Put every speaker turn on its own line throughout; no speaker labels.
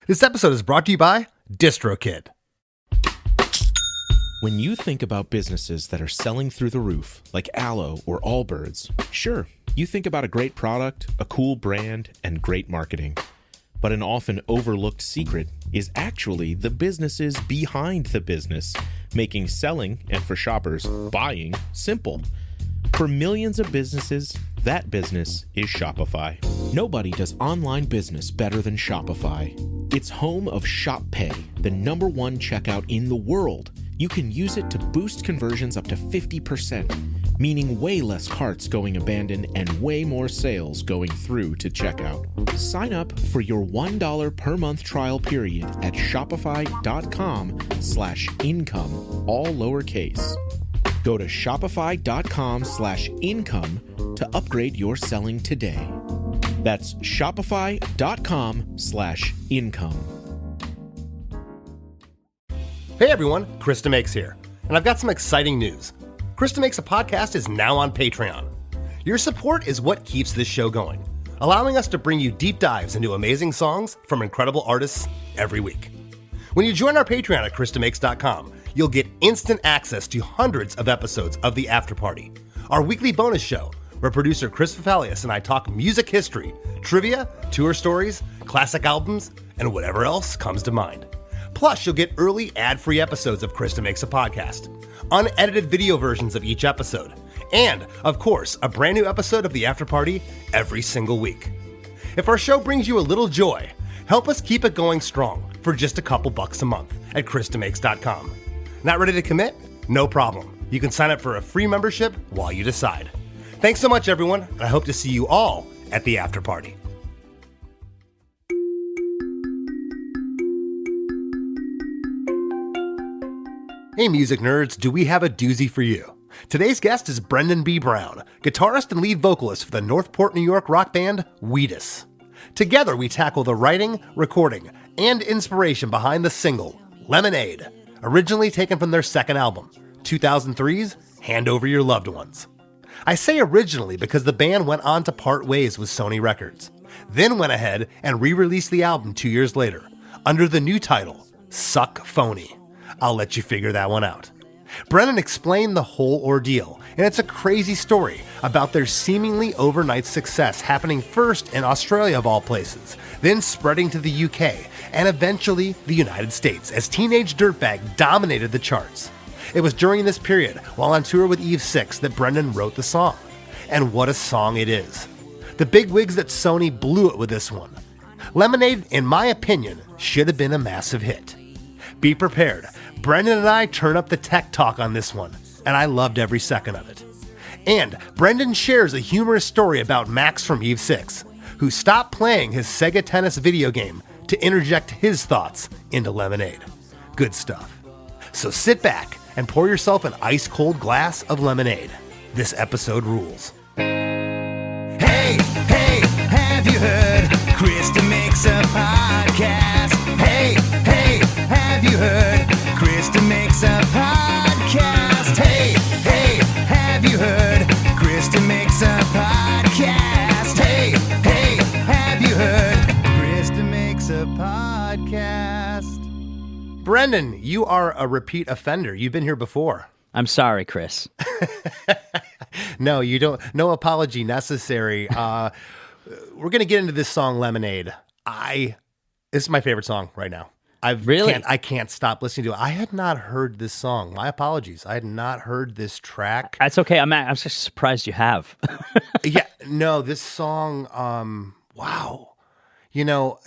This episode is brought to you by DistroKid.
When you think about businesses that are selling through the roof, like Aloe or Allbirds, sure, you think about a great product, a cool brand, and great marketing. But an often overlooked secret is actually the businesses behind the business, making selling, and for shoppers, buying, simple. For millions of businesses, that business is Shopify. Nobody does online business better than Shopify. It's home of Shop Pay, the #1 checkout in the world. You can use it to boost conversions up to 50%, meaning way less carts going abandoned and way more sales going through to checkout. Sign up for your $1 per month trial period at shopify.com/income, all lowercase. Go to shopify.com/income to upgrade your selling today. That's shopify.com/income.
Hey everyone, Chris DeMakes here, and I've got some exciting news. Chris DeMakes a Podcast is now on Patreon. Your support is what keeps this show going, allowing us to bring you deep dives into amazing songs from incredible artists every week. When you join our Patreon at chrisdemakes.com, you'll get instant access to hundreds of episodes of The After Party, our weekly bonus show where producer Chris Fafalius and I talk music history, trivia, tour stories, classic albums, and whatever else comes to mind. Plus, you'll get early ad-free episodes of Chris DeMakes a Podcast, unedited video versions of each episode, and, of course, a brand new episode of The After Party every single week. If our show brings you a little joy, help us keep it going strong for just a couple bucks a month at chrisdemakes.com. Not ready to commit? No problem. You can sign up for a free membership while you decide. Thanks so much, everyone, and I hope to see you all at the After Party. Hey, music nerds, do we have a doozy for you? Today's guest is Brendan B. Brown, guitarist and lead vocalist for the Northport, New York rock band Wheatus. Together, we tackle the writing, recording, and inspiration behind the single, Lemonade, originally taken from their second album, 2003's Hand Over Your Loved Ones. I say originally because the band went on to part ways with Sony Records, then went ahead and re-released the album 2 years later, under the new title, Suck Phony. I'll let you figure that one out. Brennan explained the whole ordeal, and it's a crazy story about their seemingly overnight success happening first in Australia of all places, then spreading to the UK, and eventually the United States as Teenage Dirtbag dominated the charts. It was during this period, while on tour with Eve 6, that Brendan wrote the song. And what a song it is. The bigwigs at Sony blew it with this one. Lemonade, in my opinion, should have been a massive hit. Be prepared. Brendan and I turn up the tech talk on this one, and I loved every second of it. And Brendan shares a humorous story about Max from Eve 6, who stopped playing his Sega Tennis video game to interject his thoughts into Lemonade. Good stuff. So sit back and pour yourself an ice-cold glass of lemonade. This episode rules.
Hey, hey, have you heard? Chris DeMakes a Podcast. Hey, hey, have you heard? Chris DeMakes a Podcast. Hey, hey, have you heard? Chris DeMakes a Podcast. Hey, hey, have you heard? Chris DeMakes a Podcast.
Brendan, you are a repeat offender. You've been here before.
I'm sorry, Chris.
No, you don't. No apology necessary. We're going to get into this song, Lemonade. This is my favorite song right now. I can't stop listening to it. I had not heard this song. My apologies. I had not heard this track.
That's okay. I'm just surprised you have.
Yeah, no, this song, wow. You know,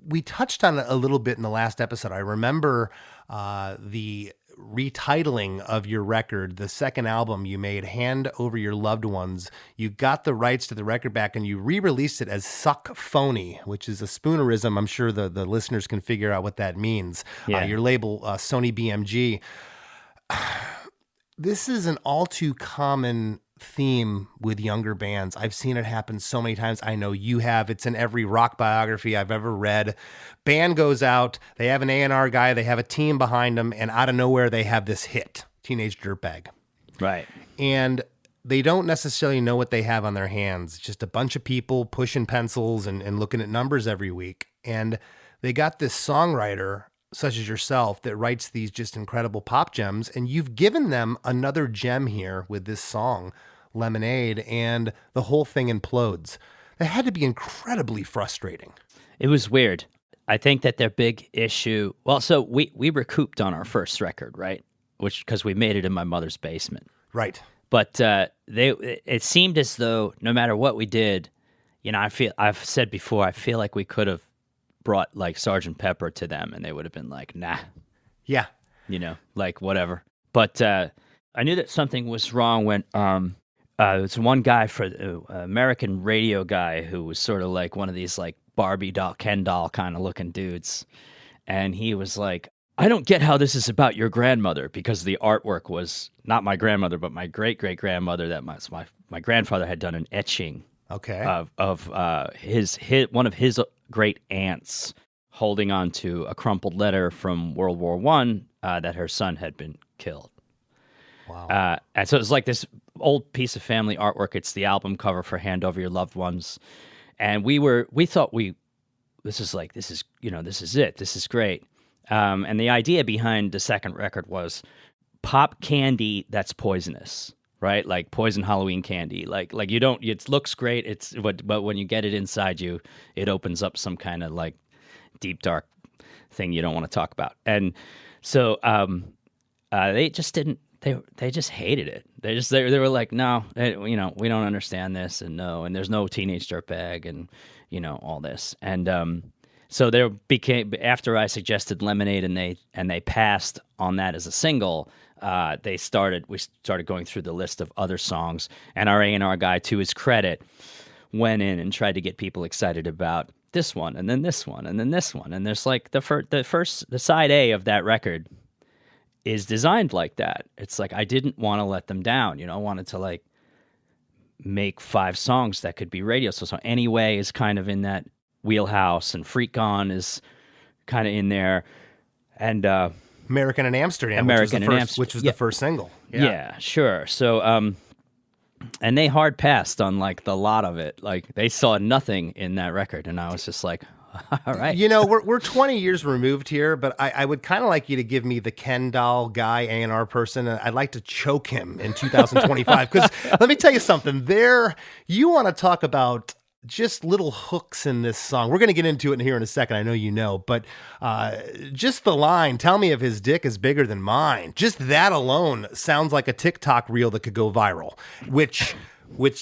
we touched on it a little bit in the last episode. I remember the retitling of your record, the second album you made, Hand Over Your Loved Ones. You got the rights to the record back and you re-released it as Suck Phony, which is a spoonerism. I'm sure the listeners can figure out what that means.
Yeah.
Your label, Sony BMG. This is an all too common theme with younger bands. I've seen it happen so many times. I know you have. It's in every rock biography I've ever read. Band goes out, they have an A&R guy, they have a team behind them, and out of nowhere they have this hit, Teenage Dirtbag.
Right.
And they don't necessarily know what they have on their hands. Just a bunch of people pushing pencils and looking at numbers every week. And they got this songwriter such as yourself that writes these just incredible pop gems, and you've given them another gem here with this song, Lemonade, and the whole thing implodes. That had to be incredibly frustrating.
It was weird. I think that their big issue. Well, so we recouped on our first record, right? Which because we made it in my mother's basement.
Right.
But it seemed as though no matter what we did, I've said before, I feel like we could have brought like Sgt. Pepper to them, and they would have been like, nah.
Yeah.
Like whatever. But I knew that something was wrong when there was one guy for American radio guy who was sort of like one of these like Barbie doll, Ken doll kind of looking dudes. And he was like, I don't get how this is about your grandmother, because the artwork was not my grandmother, but my great-great-grandmother that my grandfather had done an etching of his one of his great aunts holding on to a crumpled letter from World War I that her son had been killed.
Wow.
And so it's like this old piece of family artwork. It's the album cover for Hand Over Your Loved Ones. And we thought this is it. This is great. And the idea behind the second record was pop candy that's poisonous, right? Like poison Halloween candy. Like you don't, it looks great. But when you get it inside you, it opens up some kind of like deep, dark thing you don't want to talk about. And so they just didn't, they just hated it. They were like, no, we don't understand this, and no, and there's no teenage dirtbag, and all this. And so there became, after I suggested Lemonade and they passed on that as a single, we started going through the list of other songs, and our A&R guy, to his credit, went in and tried to get people excited about this one, and then this one, and then this one. And there's like the side A of that record is designed like that. It's like I didn't want to let them down. I wanted to like make 5 songs that could be radio. So Anyway is kind of in that wheelhouse, and Freak On is kind of in there, and
American in Amsterdam, which was the first single.
Yeah, sure. So and they hard passed on like the lot of it. Like they saw nothing in that record, and I was just like, all right.
We're 20 years removed here, but I would kind of like you to give me the Ken doll guy A&R person. I'd like to choke him in 2025, because let me tell you something. You want to talk about just little hooks in this song. We're going to get into it here in a second. I know you know, but just the line, tell me if his dick is bigger than mine. Just that alone sounds like a TikTok reel that could go viral, which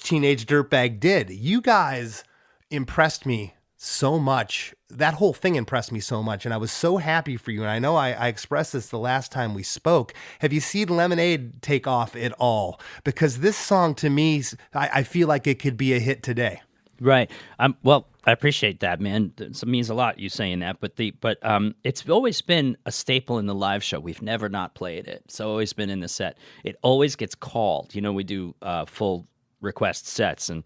Teenage Dirtbag did. You guys impressed me so much. That whole thing impressed me so much, and I was so happy for you. And I know I expressed this the last time we spoke. Have you seen Lemonade take off at all? Because this song, to me, I feel like it could be a hit today.
Right. Well, I appreciate that, man. It means a lot, you saying that. But it's always been a staple in the live show. We've never not played it. It's always been in the set. It always gets called. We do full request sets, and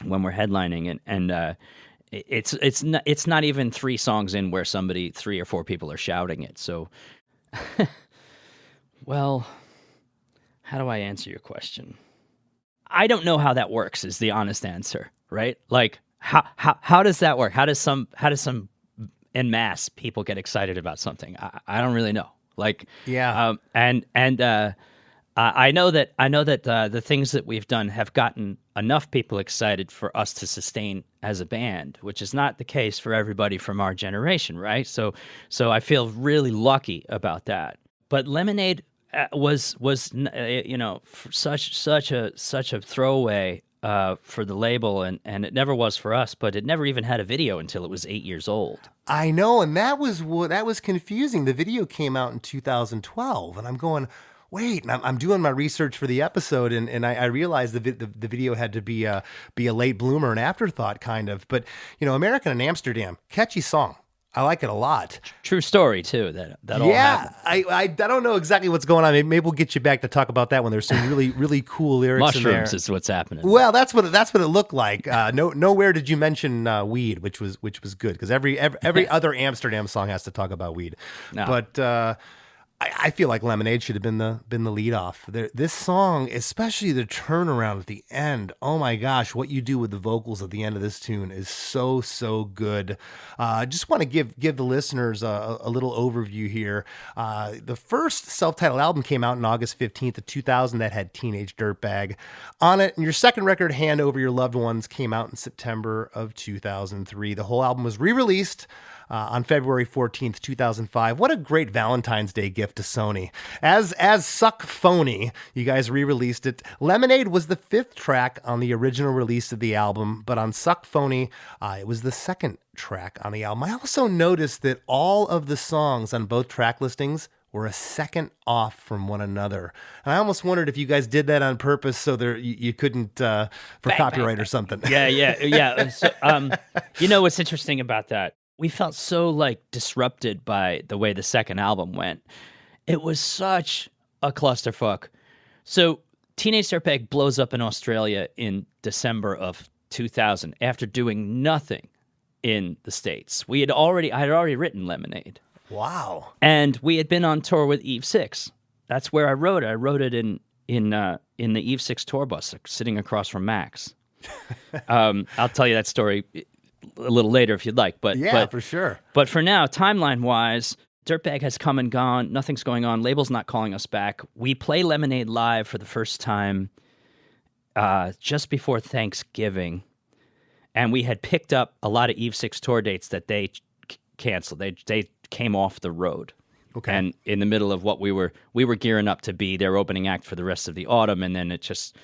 when we're headlining, and it's not even 3 songs in where 3 or 4 people are shouting it. So, well, how do I answer your question? I don't know how that works, is the honest answer, right? Like how does that work? How does some en masse people get excited about something? I don't really know. Like,
yeah.
I know that the things that we've done have gotten enough people excited for us to sustain as a band, which is not the case for everybody from our generation, right? So I feel really lucky about that. But Lemonade was such a throwaway for the label, and it never was for us. But it never even had a video until it was 8 years old.
I know, and that was confusing. The video came out in 2012, and I'm going, wait, and I'm doing my research for the episode, and I realized the video had to be a late bloomer, an afterthought kind of. But American in Amsterdam, catchy song. I like it a lot.
True story too. That all happened.
I don't know exactly what's going on. Maybe we'll get you back to talk about that when there's some really really cool lyrics in there.
Mushrooms is what's happening.
Well, that's what it looked like. Nowhere did you mention weed, which was good, because every other Amsterdam song has to talk about weed.
No.
But I feel like Lemonade should have been the lead off. This song, especially the turnaround at the end. Oh my gosh, what you do with the vocals at the end of this tune is so good. Just want to give the listeners a little overview here. The first self-titled album came out on August 15th of 2000 that had Teenage Dirtbag on it. And your second record, Hand Over Your Loved Ones, came out in September of 2003. The whole album was re-released on February 14th, 2005. What a great Valentine's Day gift to Sony. As Suck Phony, you guys re-released it. Lemonade was the 5th track on the original release of the album, but on Suck Phony, it was the 2nd track on the album. I also noticed that all of the songs on both track listings were a second off from one another. And I almost wondered if you guys did that on purpose so you couldn't, for copyright or something.
Yeah. So, you know what's interesting about that? We felt so like disrupted by the way the second album went. It was such a clusterfuck. So Teenage Dirtbag blows up in Australia in December of 2000 after doing nothing in the States. I had already written Lemonade.
Wow.
And we had been on tour with Eve 6. That's where I wrote it. I wrote it in the Eve 6 tour bus, sitting across from Max. I'll tell you that story a little later if you'd like, but
for sure.
But for now, timeline-wise, Dirtbag has come and gone. Nothing's going on. Label's not calling us back. We play Lemonade live for the first time just before Thanksgiving, and we had picked up a lot of Eve 6 tour dates that they canceled. They came off the road.
Okay.
And in the middle of what we were gearing up to be their opening act for the rest of the autumn, and then it just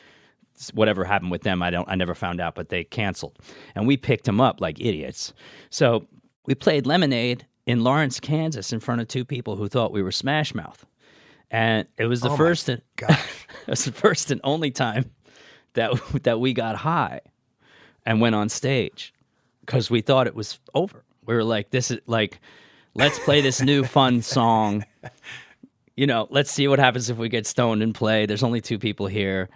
whatever happened with them, I never found out, but they canceled. And we picked them up like idiots. So we played Lemonade in Lawrence, Kansas in front of 2 people who thought we were Smash Mouth. And it was the first and it was the first and only time that we got high and went on stage because we thought it was over. We were like, this is like, let's play this new fun song. You know, let's see what happens if we get stoned and play. There's only 2 people here.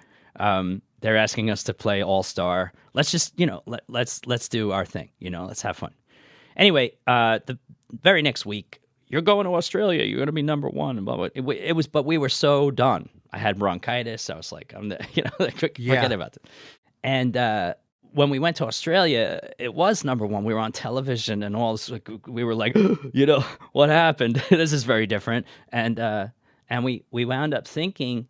They're asking us to play All-Star. Let's just, let's do our thing. Let's have fun. Anyway, the very next week, you're going to Australia. You're going to be number 1 and blah, blah. It was, but we were so done. I had bronchitis. I was like, forget about it. And when we went to Australia, it was number 1. We were on television and all this. We were like, what happened? This is very different. And we wound up thinking,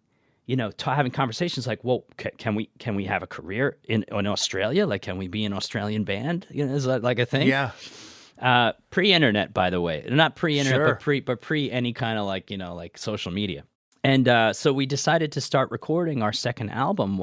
having conversations like, well, can we have a career in Australia? Like, can we be an Australian band? Is that like a thing?
Yeah.
Pre-internet, by the way, not pre-internet,
Sure.
but pre any kind of like social media. And so we decided to start recording our second album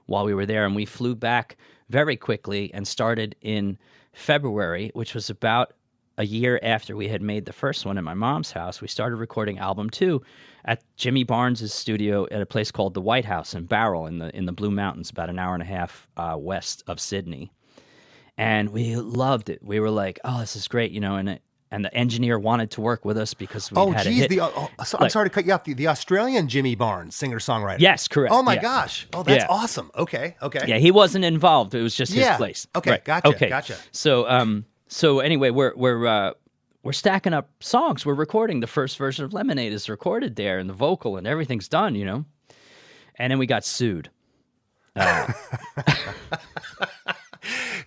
while we were there, and we flew back very quickly and started in February, which was about a year after we had made the first one at my mom's house. We started recording album 2 at Jimmy Barnes' studio at a place called the Wheatus in Barrel in the Blue Mountains, about an hour and a half west of Sydney. And we loved it. We were like, oh, this is great, and the engineer wanted to work with us because we had a hit.
I'm sorry to cut you off. The Australian Jimmy Barnes, singer-songwriter.
Yes, correct.
Oh my gosh. Oh, that's awesome. Okay.
Yeah, he wasn't involved. It was just his place.
Okay,
right.
Gotcha.
So anyway, we're stacking up songs. We're recording. The first version of Lemonade is recorded there, and the vocal and everything's done, And then we got sued.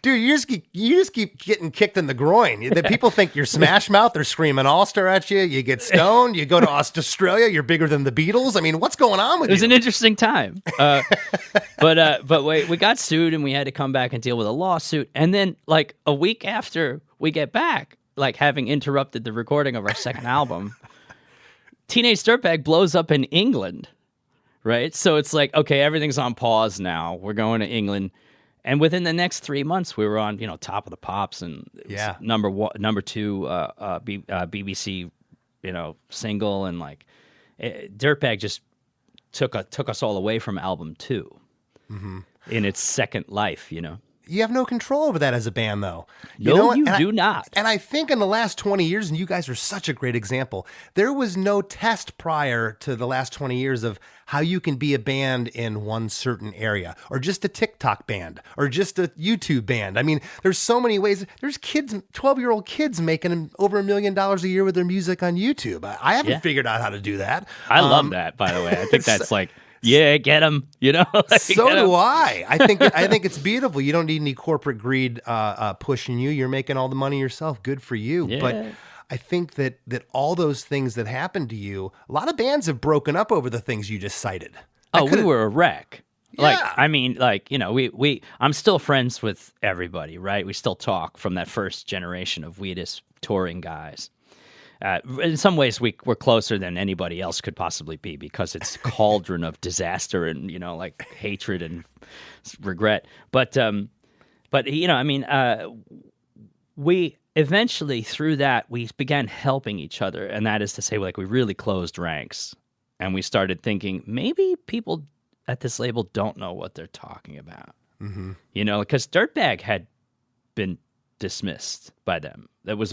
Dude, you just keep getting kicked in the groin. The people think you're Smash Mouth. They're screaming All-Star at you. You get stoned. You go to Australia. You're bigger than the Beatles. I mean, what's going on with you?
It was an interesting time. But we got sued, and we had to come back and deal with a lawsuit. And then, like, a week after we get back, like, having interrupted the recording of our second album, Teenage Dirtbag blows up in England, right? So it's like, okay, everything's on pause now. We're going to England. And within the next 3 months, we were on, Top of the Pops and number 2 BBC, single, and like Dirtbag just took us all away from album 2 in its second life,
You have no control over that as a band, though.
No,
what?
you
And
do not.
And I think in the last 20 years, and you guys are such a great example, there was no test prior to the last 20 years of how you can be a band in one certain area, or just a TikTok band, or just a YouTube band. I mean, there's so many ways. There's kids, 12-year-old kids making over $1 million a year with their music on YouTube. I haven't figured out how to do that.
I love that, by the way. I think that's like, yeah, get them, Like,
so do I. I think it's beautiful. You don't need any corporate greed pushing you. You're making all the money yourself. Good for you.
Yeah.
But I think that all those things that happened to you, a lot of bands have broken up over the things you just cited.
We were a wreck. Like,
Yeah.
I mean, like, I'm still friends with everybody, right? We still talk from that first generation of Wheatus touring guys. In some ways, we're closer than anybody else could possibly be because it's a cauldron of disaster and like hatred and regret. But we eventually through that we began helping each other, and that is to say, like, we really closed ranks, and we started thinking maybe people at this label don't know what they're talking about. Mm-hmm. Because Dirtbag had been dismissed by them. That was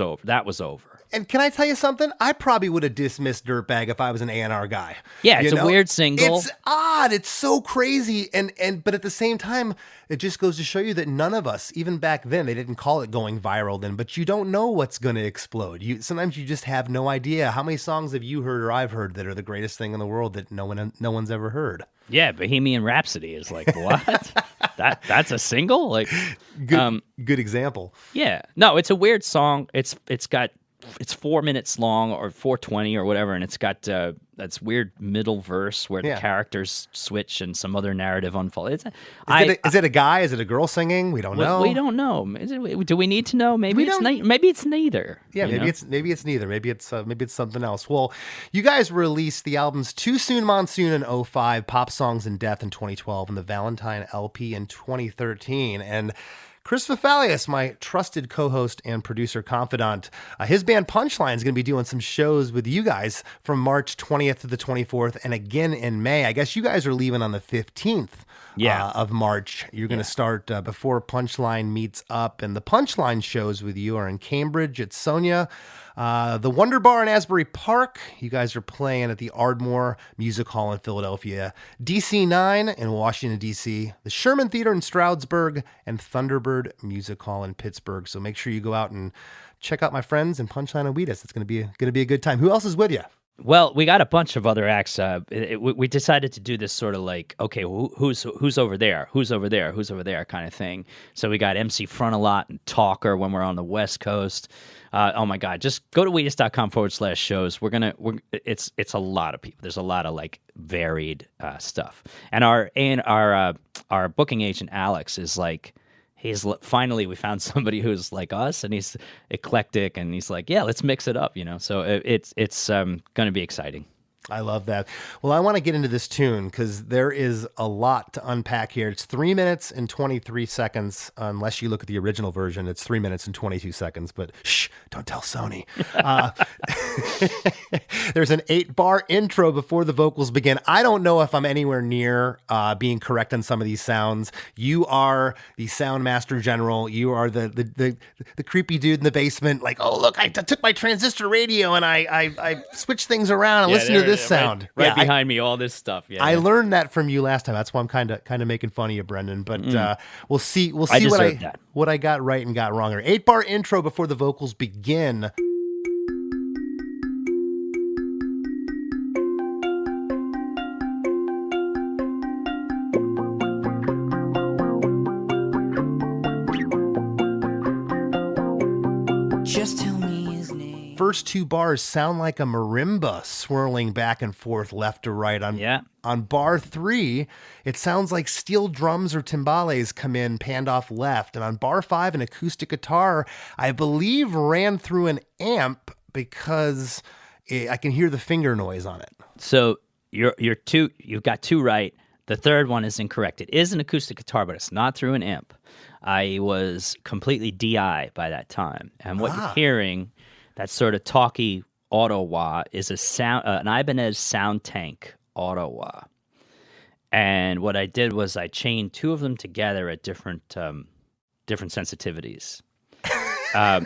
over.
And can I tell you something? I probably would have dismissed Dirtbag if I was an A&R guy.
Yeah, it's a weird single.
It's odd. It's so crazy. But at the same time, it just goes to show you that none of us, even back then, they didn't call it going viral then, but you don't know what's going to explode. Sometimes you just have no idea. How many songs have you heard or I've heard that are the greatest thing in the world that no one's ever heard?
Yeah, Bohemian Rhapsody is like, what? That's a single? Like,
good example.
Yeah. No, it's a weird song. It's 4 minutes long, or 4:20 or whatever, and it's got that's weird middle verse where the characters switch and some other narrative unfolds.
Is it a guy? Is it a girl singing? We don't know.
We don't know. Do we need to know? Maybe it's neither.
Yeah, maybe it's neither. Maybe it's something else. Well, you guys released the albums Too Soon Monsoon in 2005, Pop Songs and Death in 2012, and the Valentine LP in 2013. And Chris Fafalius, my trusted co-host and producer confidant, his band Punchline is going to be doing some shows with you guys from March 20th to the 24th and again in May. I guess you guys are leaving on the 15th of March. You're going to start before Punchline meets up, and the Punchline shows with you are in Cambridge at Sonia, the Wonder Bar in Asbury Park. You guys are playing at the Ardmore Music Hall in Philadelphia, DC9 in Washington, D.C., the Sherman Theater in Stroudsburg, and Thunderbird Music Hall in Pittsburgh. So make sure you go out and check out my friends in Punchline and Wheatus. It's going to be a good time. Who else is with you?
Well, we got a bunch of other acts. We decided to do this sort of like, okay, who's over there? Who's over there? Who's over there kind of thing. So we got MC Frontalot and Talker when we're on the West Coast. Oh my God, just go to wheatus.com/shows. It's a lot of people. There's a lot of like varied stuff. And our booking agent, Alex, is like, finally we found somebody who's like us, and he's eclectic, and he's like, yeah, let's mix it up, So it's going to be exciting.
I love that. Well, I want to get into this tune because there is a lot to unpack here. It's 3 minutes and 23 seconds. Unless you look at the original version, it's 3 minutes and 22 seconds. But shh, don't tell Sony. There's an 8-bar intro before the vocals begin. I don't know if I'm anywhere near being correct on some of these sounds. You are the sound master general. You are the creepy dude in the basement. Like, oh, look, I took my transistor radio and I switched things around and listened to this sound
right behind me, all this stuff.
I learned that from you last time. That's why I'm kind of making fun of you, Brendan. But we'll see what I got right and got wrong. 8-bar intro before the vocals begin.
Just tell me his name.
First 2 bars sound like a marimba swirling back and forth left to right. On bar 3, it sounds like steel drums or timbales come in, panned off left. And on bar 5, an acoustic guitar, I believe, ran through an amp because I can hear the finger noise on it.
So you've got 2 right. The third one is incorrect. It is an acoustic guitar, but it's not through an amp. I was completely DI by that time. And what you're hearing, that sort of talky auto wah, is an Ibanez Sound Tank auto wah. And what I did was I chained 2 of them together at different different sensitivities.
You're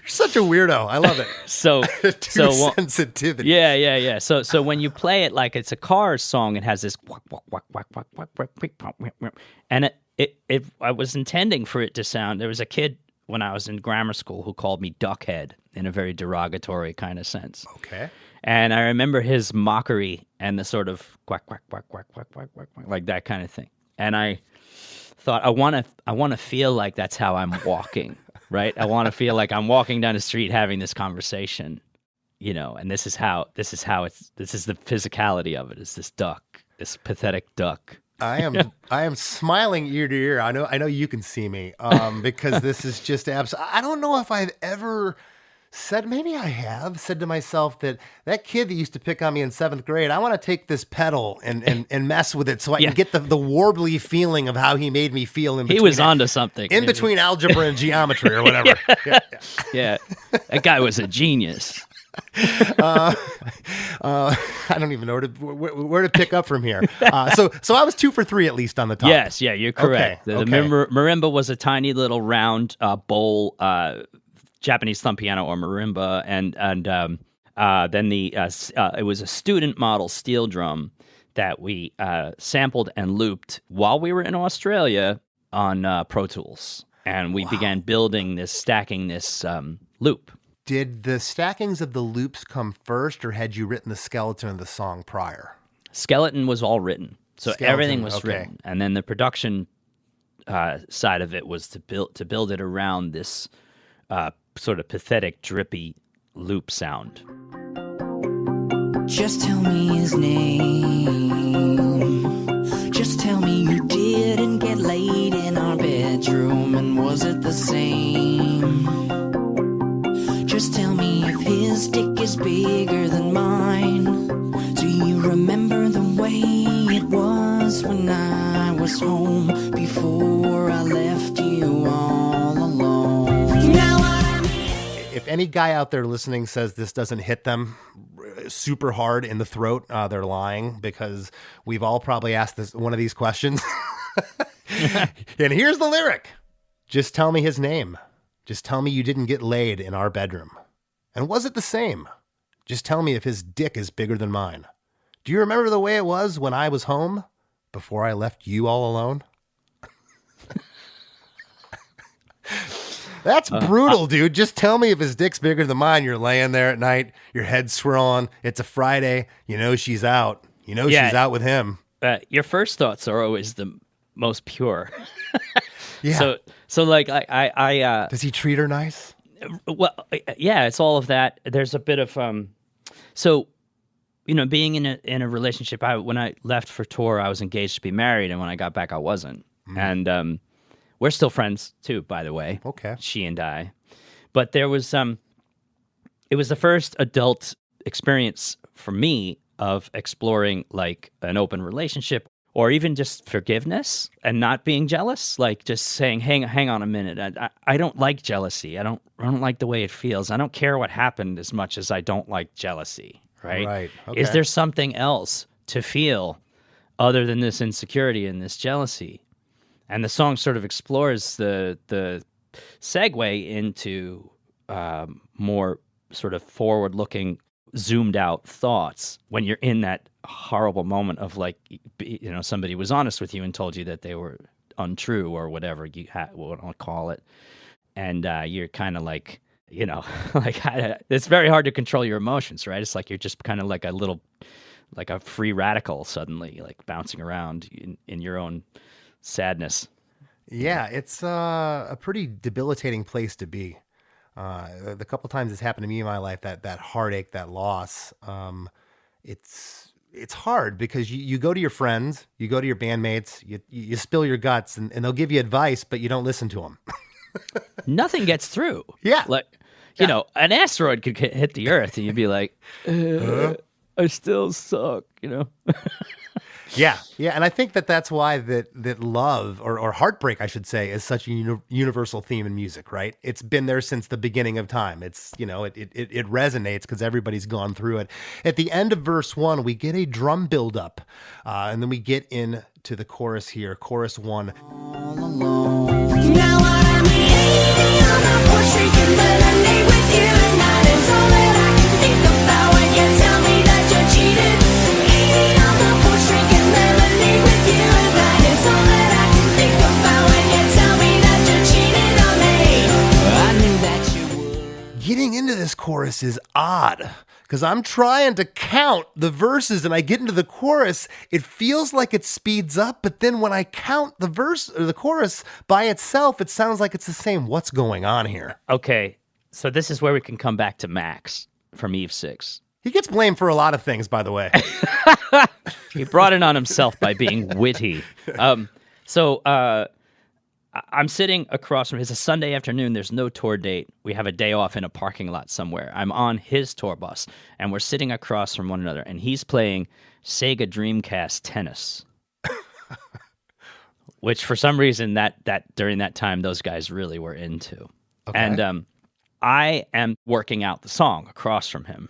such a weirdo. I love it.
So
sensitivity.
Yeah. So when you play it like it's a Cars song, it has this whack, whack, whack, whack, whack, whack, whack, whack, whack, whack, and it I was intending for it to sound. There was a kid when I was in grammar school who called me Duckhead in a very derogatory kind of sense.
Okay.
And I remember his mockery and the sort of quack, quack, quack, quack, quack, quack, quack, quack, like that kind of thing. And I thought, I want to feel like that's how I'm walking, right? I want to feel like I'm walking down the street having this conversation, and this is the physicality of it. It's this duck, this pathetic duck.
I am smiling ear to ear. I know you can see me, because this is just I don't know if I've ever maybe I have said to myself that kid that used to pick on me in 7th grade, I want to take this pedal and mess with it so I can get the warbly feeling of how he made me feel in between.
He was onto something.
In between algebra and geometry or whatever.
Yeah. That guy was a genius.
I don't even know where to pick up from here. So I was 2 for 3 at least on the top.
Yes, yeah, you're correct.
Okay,
The marimba was a tiny little round bowl, Japanese thumb piano or marimba, and then it was a student model steel drum that we sampled and looped while we were in Australia on Pro Tools, and we began stacking this loop.
Did the stackings of the loops come first, or had you written the skeleton of the song prior?
Skeleton was all written, so everything was
okay.
written, and then the production side of it was to build it around this sort of pathetic, drippy loop sound.
Just tell me his name. Just tell me you didn't get laid in our bedroom, and was it the same? Just tell me if his dick is bigger than mine. Do you remember the way it was when I was home before I left you all alone? Now
if any guy out there listening says this doesn't hit them super hard in the throat, they're lying, because we've all probably asked one of these questions. And here's the lyric. Just tell me his name. Just tell me you didn't get laid in our bedroom. And was it the same? Just tell me if his dick is bigger than mine. Do you remember the way it was when I was home before I left you all alone? That's brutal, dude. Just tell me if his dick's bigger than mine. You're laying there at night, your head's swirling. It's a Friday. You know she's out. You know she's out with him.
Your first thoughts are always the most pure.
Yeah.
So like I
does he treat her nice?
Well, yeah, it's all of that. There's a bit of so being in a relationship. When I left for tour, I was engaged to be married, and when I got back, I wasn't. And we're still friends too, by the way.
Okay.
She and I. But there was it was the first adult experience for me of exploring like an open relationship, or even just forgiveness and not being jealous. Like just saying, hang on a minute. I don't like jealousy. I don't like the way it feels. I don't care what happened as much as I don't like jealousy. Right.
Right. Okay.
Is there something else to feel other than this insecurity and this jealousy? And the song sort of explores the segue into more sort of forward-looking, zoomed-out thoughts when you're in that horrible moment of like, somebody was honest with you and told you that they were untrue or whatever you want to call it, and you're kind of like, it's very hard to control your emotions, right? It's like you're just kind of like a free radical suddenly, like bouncing around in your own sadness.
Yeah, it's a pretty debilitating place to be. The couple times it's happened to me in my life, that heartache, that loss, it's hard because you go to your friends, you go to your bandmates, you spill your guts, and they'll give you advice, but you don't listen to them.
Nothing gets through.
Yeah.
Like, an asteroid could hit the Earth and you'd be like, I still suck,
Yeah, and I think that's why that love or heartbreak, I should say, is such a universal theme in music, right? It's been there since the beginning of time. It's it resonates because everybody's gone through it. At the end of verse 1, we get a drum build-up, and then we get into the chorus here, chorus 1.
Now I'm 80 on the porch drinking lemonade with you, and that is all that I can think about when you tell me that you cheated. 80 on the porch drinking lemonade with you, and that is all that I can think about when you tell me that you cheated on me. I knew that you would.
Getting into this chorus is odd because I'm trying to count the verses and I get into the chorus. It feels like it speeds up, but then when I count the verse or the chorus by itself, it sounds like it's the same. What's going on here?
Okay, so this is where we can come back to Max from Eve 6.
He gets blamed for a lot of things, by the way.
He brought it on himself by being witty. I'm sitting across from. It's a Sunday afternoon. There's no tour date. We have a day off in a parking lot somewhere. I'm on his tour bus, and we're sitting across from one another, and he's playing Sega Dreamcast tennis, which for some reason that during that time those guys really were into. Okay. And I am working out the song across from him,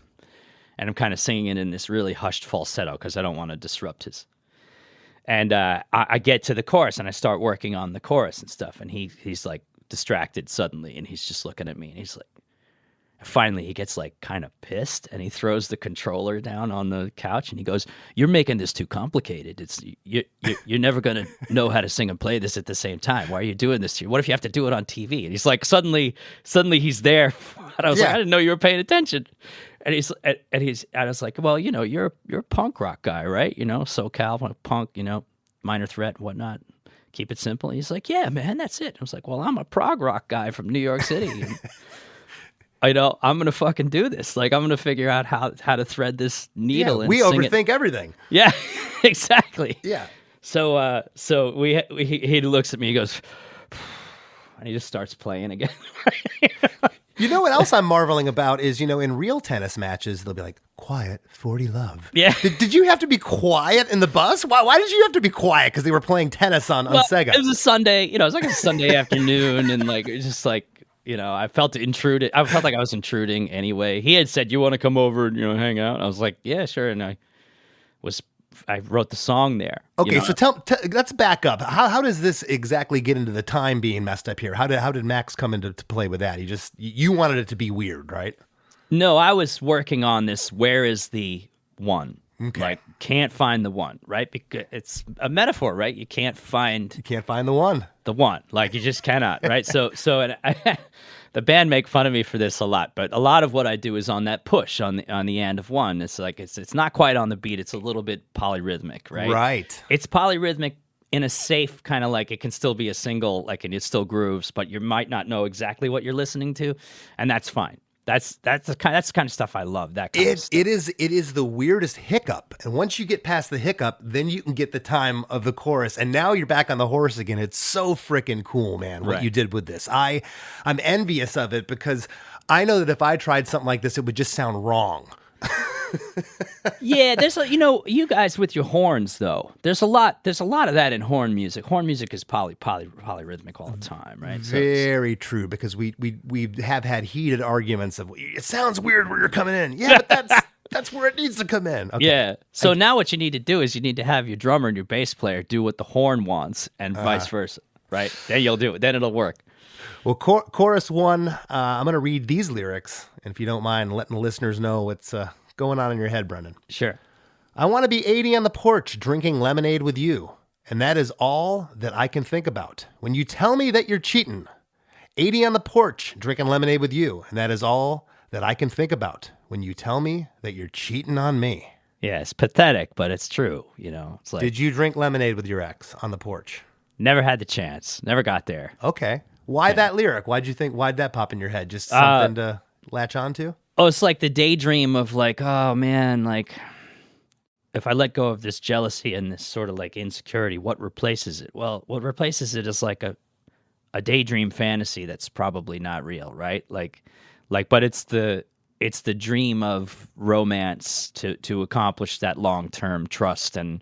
and I'm kind of singing it in this really hushed falsetto because I don't want to disrupt his. And I get to the chorus and I start working on the chorus and stuff. And he's like distracted suddenly and he's just looking at me and he's like, finally he gets like kind of pissed and he throws the controller down on the couch and he goes, "You're making this too complicated. It's you're never going to know how to sing and play this at the same time. Why are you doing this to you? What if you have to do it on TV?" And he's like, suddenly he's there. And I was like, "I didn't know you were paying attention." And I was like, "Well, you're a punk rock guy, right? SoCal, punk, Minor Threat, whatnot. Keep it simple." And he's like, "Yeah, man, that's it." I was like, "Well, I'm a prog rock guy from New York City. And, I'm gonna fucking do this. Like, I'm gonna figure out how to thread this needle."
Yeah,
and
we
sing
overthink everything.
Yeah, exactly.
Yeah.
So he looks at me, he goes, and he just starts playing again.
You know what else I'm marveling about is, in real tennis matches, they'll be like, "Quiet, 40 love."
Yeah.
Did you have to be quiet in the bus? Why did you have to be quiet? Because they were playing tennis on Sega.
It was a Sunday, it was like a Sunday afternoon, and like, it was just like, I felt intruded. I felt like I was intruding anyway. He had said, "You want to come over and, hang out?" And I was like, "Yeah, sure." And I wrote the song there.
Okay, so let's back up. How does this exactly get into the time being messed up here? How did Max come into play with that? You wanted it to be weird, right?
No, I was working on this. Where is the one?
Okay.
Like, can't find the one, right? Because it's a metaphor, right? You can't find
the one.
The one, like, you just cannot, right? So the band make fun of me for this a lot, but a lot of what I do is on that push on the end of one. It's like it's not quite on the beat. It's a little bit polyrhythmic, right?
Right.
It's polyrhythmic in a safe kind of, like, it can still be a single, like, and it still grooves, but you might not know exactly what you're listening to, and that's fine. That's the kind of stuff I love. That kind of stuff.
It is the weirdest hiccup, and once you get past the hiccup, then you can get the time of the chorus, and now you're back on the horse again. It's so freaking cool, man, what you did with this. I'm envious of it because I know that if I tried something like this, it would just sound wrong.
Yeah, there's you guys with your horns though. There's a lot of that in horn music. Horn music is polyrhythmic all the time, right?
Very true, because we have had heated arguments of, it sounds weird where you're coming in. Yeah, but that's where it needs to come in. Okay.
Yeah. So now what you need to do is you need to have your drummer and your bass player do what the horn wants and vice versa, right? Then you'll do it. Then it'll work.
Well, chorus 1, I'm going to read these lyrics, and if you don't mind letting the listeners know what's going on in your head, Brendan.
Sure.
"I want to be 80 on the porch drinking lemonade with you, and that is all that I can think about when you tell me that you're cheating. 80 on the porch drinking lemonade with you, and that is all that I can think about when you tell me that you're cheating on me."
Yeah, it's pathetic, but it's true. It's like,
Did you drink lemonade with your ex on the porch?
Never had the chance. Never got there.
Okay. Why that lyric? Why'd that pop in your head? Just something to latch onto?
Oh, it's like the daydream of, like, oh man, like, if I let go of this jealousy and this sort of like insecurity, what replaces it? Well, what replaces it is like a daydream fantasy that's probably not real, right? Like, but it's the dream of romance to accomplish that long-term trust and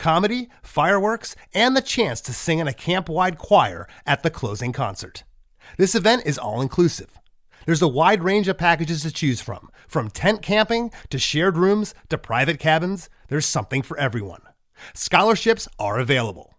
comedy, fireworks, and the chance to sing in a camp-wide choir at the closing concert. This event is all-inclusive. There's a wide range of packages to choose from tent camping to shared rooms to private cabins. There's something for everyone. Scholarships are available.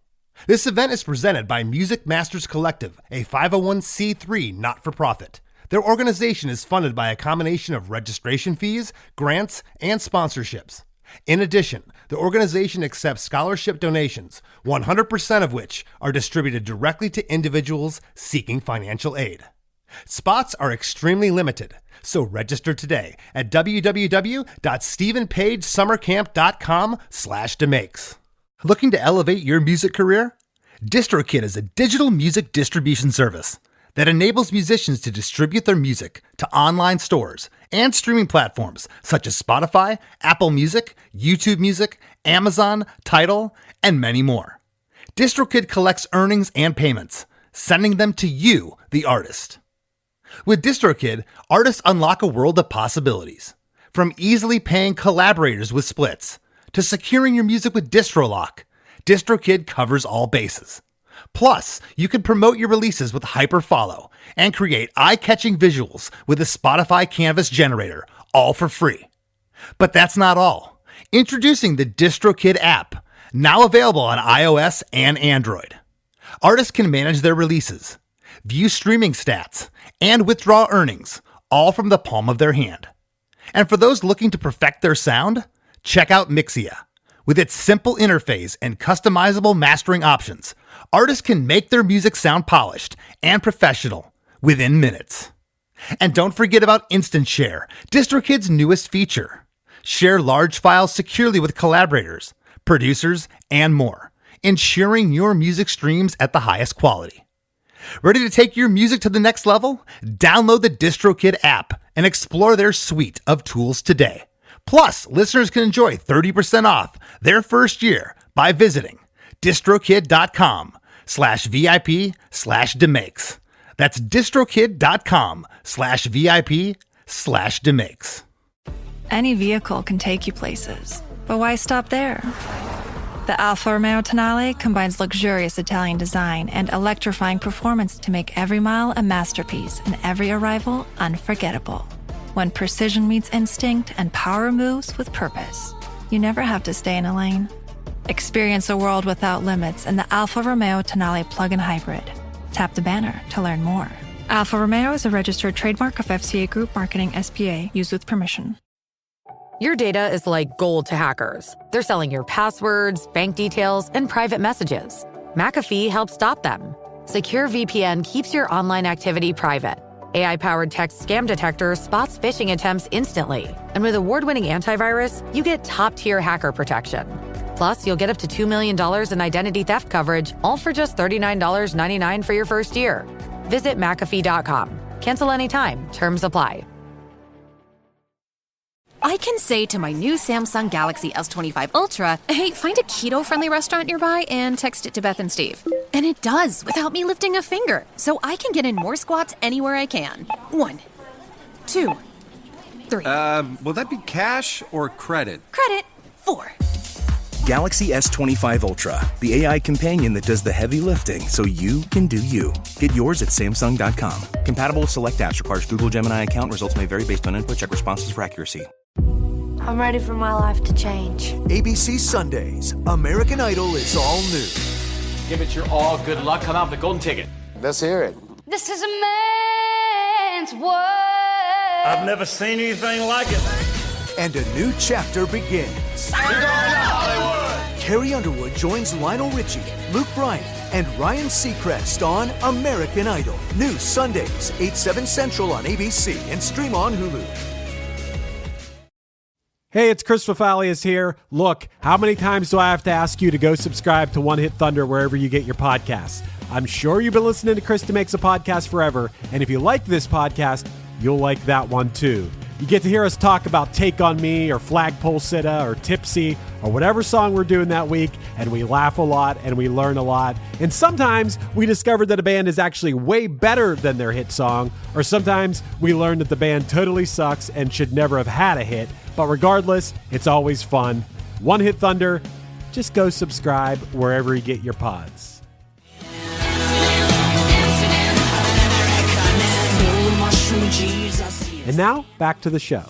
This event is presented by Music Masters Collective, a 501c3 not-for-profit. Their organization is funded by a combination of registration fees, grants, and sponsorships. In addition, the organization accepts scholarship donations, 100% of which are distributed directly to individuals seeking financial aid. Spots are extremely limited, so register today at www.stephenpagesummercamp.com/DeMakes. Looking to elevate your music career? DistroKid is a digital music distribution service that enables musicians to distribute their music to online stores and streaming platforms such as Spotify, Apple Music, YouTube Music, Amazon, Tidal, and many more. DistroKid collects earnings and payments, sending them to you, the artist. With DistroKid, artists unlock a world of possibilities. From easily paying collaborators with splits, to securing your music with DistroLock, DistroKid covers all bases. Plus, you can promote your releases with Hyperfollow and create eye-catching visuals with a Spotify Canvas generator, all for free. But that's not all. Introducing the DistroKid app, now available on iOS and Android. Artists can manage their releases, view streaming stats, and withdraw earnings, all from the palm of their hand. And for those looking to perfect their sound, check out Mixia. With its simple interface and customizable mastering options, artists can make their music sound polished and professional within minutes. And don't forget about Instant Share, DistroKid's newest feature. Share large files securely with collaborators, producers, and more, ensuring your music streams at the highest quality. Ready to take your music to the next level? Download the DistroKid app and explore their suite of tools today. Plus, listeners can enjoy 30% off their first year by visiting distrokid.com/VIP/DeMakes. That's distrokid.com/VIP/DeMakes.
Any vehicle can take you places, but why stop there? The Alfa Romeo Tonale combines luxurious Italian design and electrifying performance to make every mile a masterpiece and every arrival unforgettable. When precision meets instinct and power moves with purpose, you never have to stay in a lane. Experience a world without limits in the Alfa Romeo Tonale plug-in hybrid. Tap the banner to learn more. Alfa Romeo is a registered trademark of FCA Group Marketing SPA, used with permission.
Your data is like gold to hackers. They're selling your passwords, bank details, and private messages. McAfee helps stop them. Secure VPN keeps your online activity private. AI-powered text scam detector spots phishing attempts instantly. And with award-winning antivirus, you get top-tier hacker protection. Plus, you'll get up to $2 million in identity theft coverage, all for just $39.99 for your first year. Visit McAfee.com. Cancel anytime. Terms apply.
I can say to my new Samsung Galaxy S25 Ultra, hey, find a keto-friendly restaurant nearby and text it to Beth and Steve. And it does, without me lifting a finger. So I can get in more squats anywhere I can. 1, 2, 3.
Will that be cash or credit?
Credit. 4.
Galaxy S25 Ultra, the AI companion that does the heavy lifting so you can do you. Get yours at Samsung.com. Compatible with select apps. Requires Google Gemini account. Results may vary based on input. Check responses for accuracy.
I'm ready for my life to change.
ABC Sundays. American Idol is all new.
Give it your all. Good luck. Come out with the golden ticket.
Let's hear it.
This is a man's world.
I've never seen anything like it.
And a new chapter begins.
We're going to Hollywood.
Carrie Underwood joins Lionel Richie, Luke Bryan, and Ryan Seacrest on American Idol. New Sundays, 8/7 Central on ABC and stream on Hulu.
Hey, it's Chris Fafalius here. Look, how many times do I have to ask you to go subscribe to One Hit Thunder wherever you get your podcasts? I'm sure you've been listening to Chris DeMakes a Podcast forever, and if you like this podcast, you'll like that one too. You get to hear us talk about Take On Me or Flagpole Sitta or Tipsy or whatever song we're doing that week, and we laugh a lot and we learn a lot. And sometimes we discover that a band is actually way better than their hit song, or sometimes we learn that the band totally sucks and should never have had a hit. But regardless, it's always fun. One Hit Thunder, just go subscribe wherever you get your pods. And now, back to the show.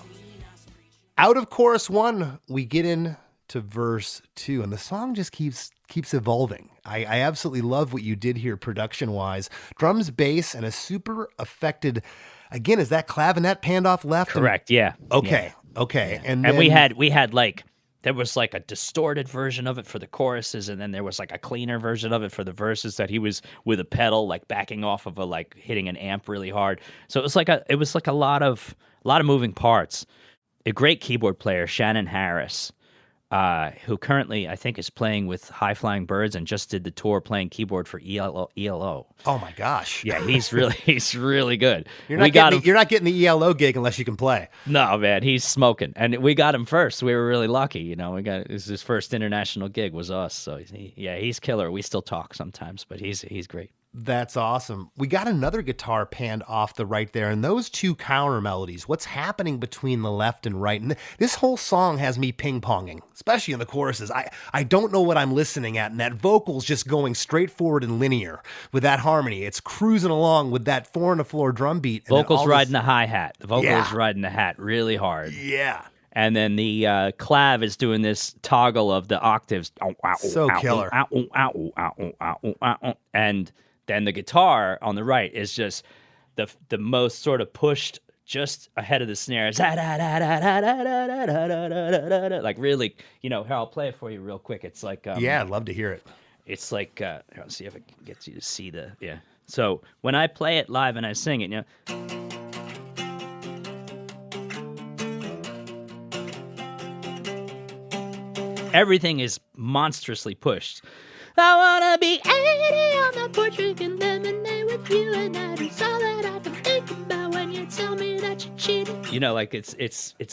Out of chorus 1, we get into verse 2, and the song just keeps evolving. I absolutely love what you did here production-wise. Drums, bass, and a super affected, again, is that clavinet panned off left?
Correct, yeah.
Okay, okay.
Yeah.
And
then, we had like, there was like a distorted version of it for the choruses, and then there was like a cleaner version of it for the verses that he was with a pedal, like backing off of hitting an amp really hard. So it was like a lot of moving parts. A great keyboard player, Shannon Harris, who currently I think is playing with High Flying Birds and just did the tour playing keyboard for ELO.
Oh my gosh!
Yeah, he's really good.
You're not getting the ELO gig unless you can play.
No, man, he's smoking, and we got him first. We were really lucky, it was his first international gig was us. So he's killer. We still talk sometimes, but he's great.
That's awesome. We got another guitar panned off the right there, and those two counter melodies. What's happening between the left and right? And this whole song has me ping-ponging, especially in the choruses. I don't know what I'm listening at, and that vocal's just going straight forward and linear with that harmony. It's cruising along with that 4-on-the-floor drum beat.
Vocal's riding the hi-hat. The vocal is riding the hat really hard.
Yeah.
And then the clav is doing this toggle of the octaves.
So killer.
And then the guitar on the right is just the most sort of pushed just ahead of the snares. Like really, here, I'll play it for you real quick. It's like...
I'd love to hear it.
It's like... let's see if it gets you to see the... Yeah. So when I play it live and I sing it, everything is monstrously pushed. I wanna be 80 on the porch drinking lemonade with you, and that is all that I can think about when you tell me that you cheated. It's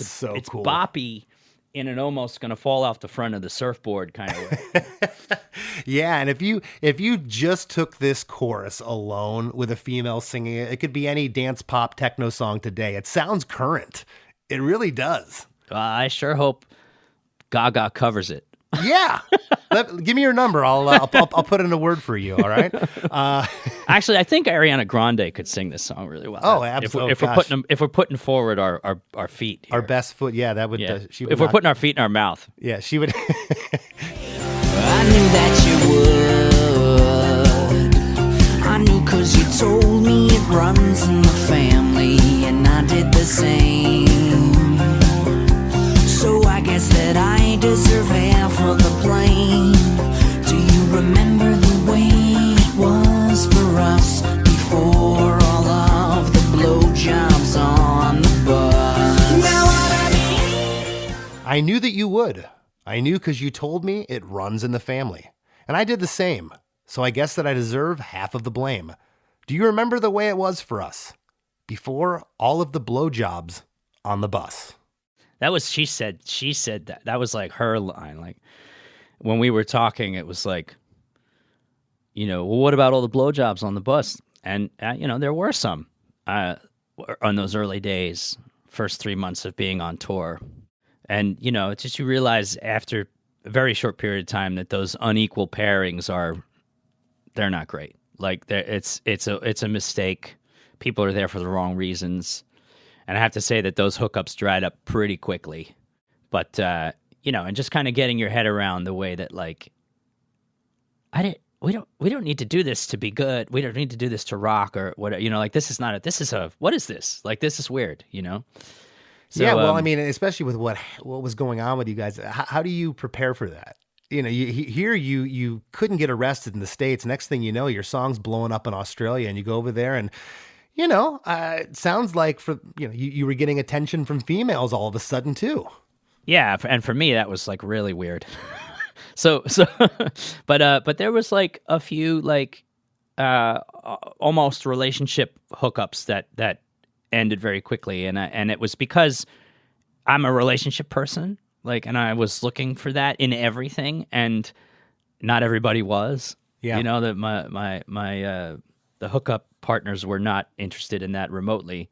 so cool.
Boppy in an almost gonna fall off the front of the surfboard kind of way.
Yeah, and if you just took this chorus alone with a female singing it, it could be any dance pop techno song today. It sounds current. It really does.
I sure hope Gaga covers it.
Yeah. Give me your number. I'll put in a word for you. All right.
Actually, I think Ariana Grande could sing this song really well.
Oh, absolutely.
If we're putting forward our feet, here.
Our best foot. Yeah, that would.
Yeah. We're putting our feet in our mouth.
Yeah, she would.
I knew that you would. I knew 'cause you told me it runs in the family, and I did the same. So I guess that I deserve half of the blame. Do you remember the way it was for us before all of the blowjobs on the bus? Now
I knew that you would. I knew because you told me it runs in the family. And I did the same. So I guess that I deserve half of the blame. Do you remember the way it was for us before all of the blowjobs on the bus?
That was, she said that. That was like her line. Like when we were talking, it was like, well, what about all the blowjobs on the bus? And, there were some on those early days, first 3 months of being on tour. And, it's just you realize after a very short period of time that those unequal pairings they're not great. Like it's a mistake. People are there for the wrong reasons. And I have to say that those hookups dried up pretty quickly. But, and just kind of getting your head around the way that, like, we don't need to do this to be good. We don't need to do this to rock or what, like, what is this? Like, this is weird, So,
yeah, well, I mean, especially with what was going on with you guys, how do you prepare for that? You couldn't get arrested in the States. Next thing you know, your song's blowing up in Australia, and you go over there and, it sounds like you were getting attention from females all of a sudden too.
Yeah, and for me that was like really weird. so, but there was like a few like almost relationship hookups that ended very quickly, and it was because I'm a relationship person, like, and I was looking for that in everything, and not everybody was. Yeah, that my the hookup partners were not interested in that remotely.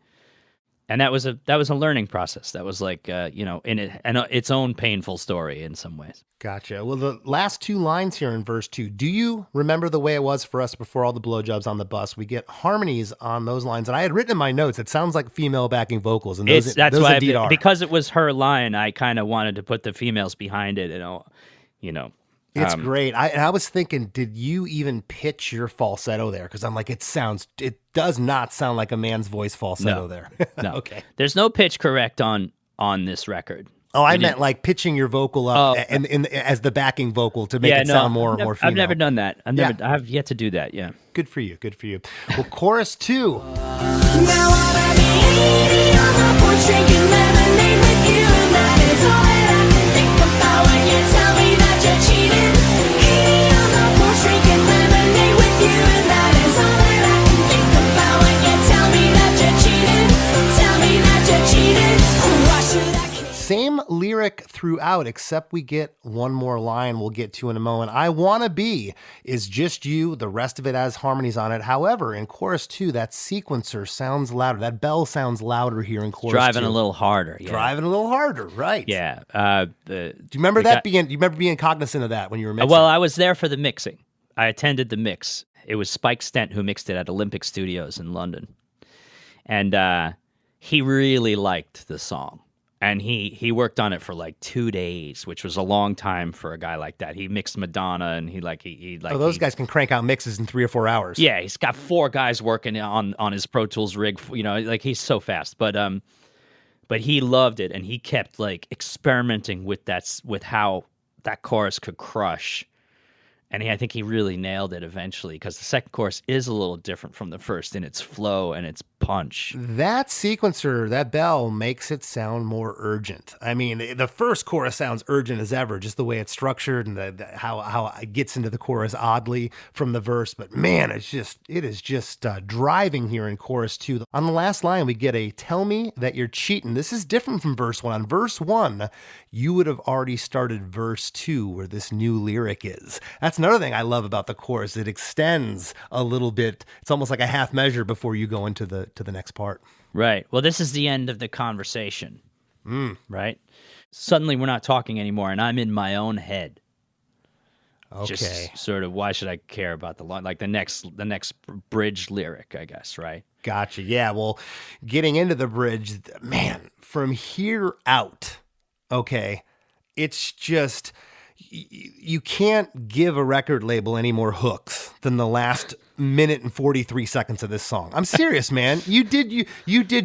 And that was a learning process. That was like its own painful story in some ways.
Gotcha. Well, the last two lines here in verse 2, do you remember the way it was for us before all the blowjobs on the bus? We get harmonies on those lines. And I had written in my notes, it sounds like female backing vocals. And those indeed are.
Because it was her line, I kind of wanted to put the females behind it.
It's great. I was thinking, did you even pitch your falsetto there? Because I'm like, it does not sound like a man's voice falsetto there.
No.
Okay.
There's no pitch correct on this record.
Oh, I meant like pitching your vocal up as the backing vocal to make it sound more female.
I've never done that. I have yet to do that. Yeah.
Good for you. Good for you. Well, chorus 2.
Now I'm 80 on the porch drinking lemonade with you, and that is all that I can think about when you tell me that you're cheating. 80 on the porch drinking lemonade with you, and that is all that I can think about when you tell me that you're cheating. Tell me that you're cheating. Why should I?
Same lyric throughout, except we get one more line we'll get to in a moment. I Wanna Be is just you. The rest of it has harmonies on it. However, in chorus 2, that sequencer sounds louder. That bell sounds louder here in chorus 2.
Driving a little harder. Yeah.
Driving a little harder, right.
Yeah.
Do you remember being cognizant of that when you were mixing?
Well, I was there for the mixing. I attended the mix. It was Spike Stent who mixed it at Olympic Studios in London. And he really liked the song. And he worked on it for like 2 days, which was a long time for a guy like that. He mixed Madonna, and
those guys can crank out mixes in 3 or 4 hours.
Yeah, he's got 4 guys working on his Pro Tools rig. He's so fast. But he loved it, and he kept like experimenting with how that chorus could crush. And I think he really nailed it eventually, because the second chorus is a little different from the first in its flow and its punch.
That sequencer, that bell, makes it sound more urgent. I mean, the first chorus sounds urgent as ever, just the way it's structured and how it gets into the chorus oddly from the verse. But man, it is just driving here in chorus 2. On the last line, we get a "Tell me that you're cheating." This is different from verse 1. On verse 1, you would have already started verse 2 where this new lyric is. That's another thing I love about the chorus. It extends a little bit. It's almost like a half measure before you go into the next part.
Right. Well, this is the end of the conversation. Right? Suddenly we're not talking anymore, and I'm in my own head.
Okay.
Just sort of, why should I care about the next bridge lyric, I guess, right?
Gotcha. Yeah, well, getting into the bridge, man, from here out, okay, it's just, you can't give a record label any more hooks than the last minute and 43 seconds of this song. I'm serious, man. You did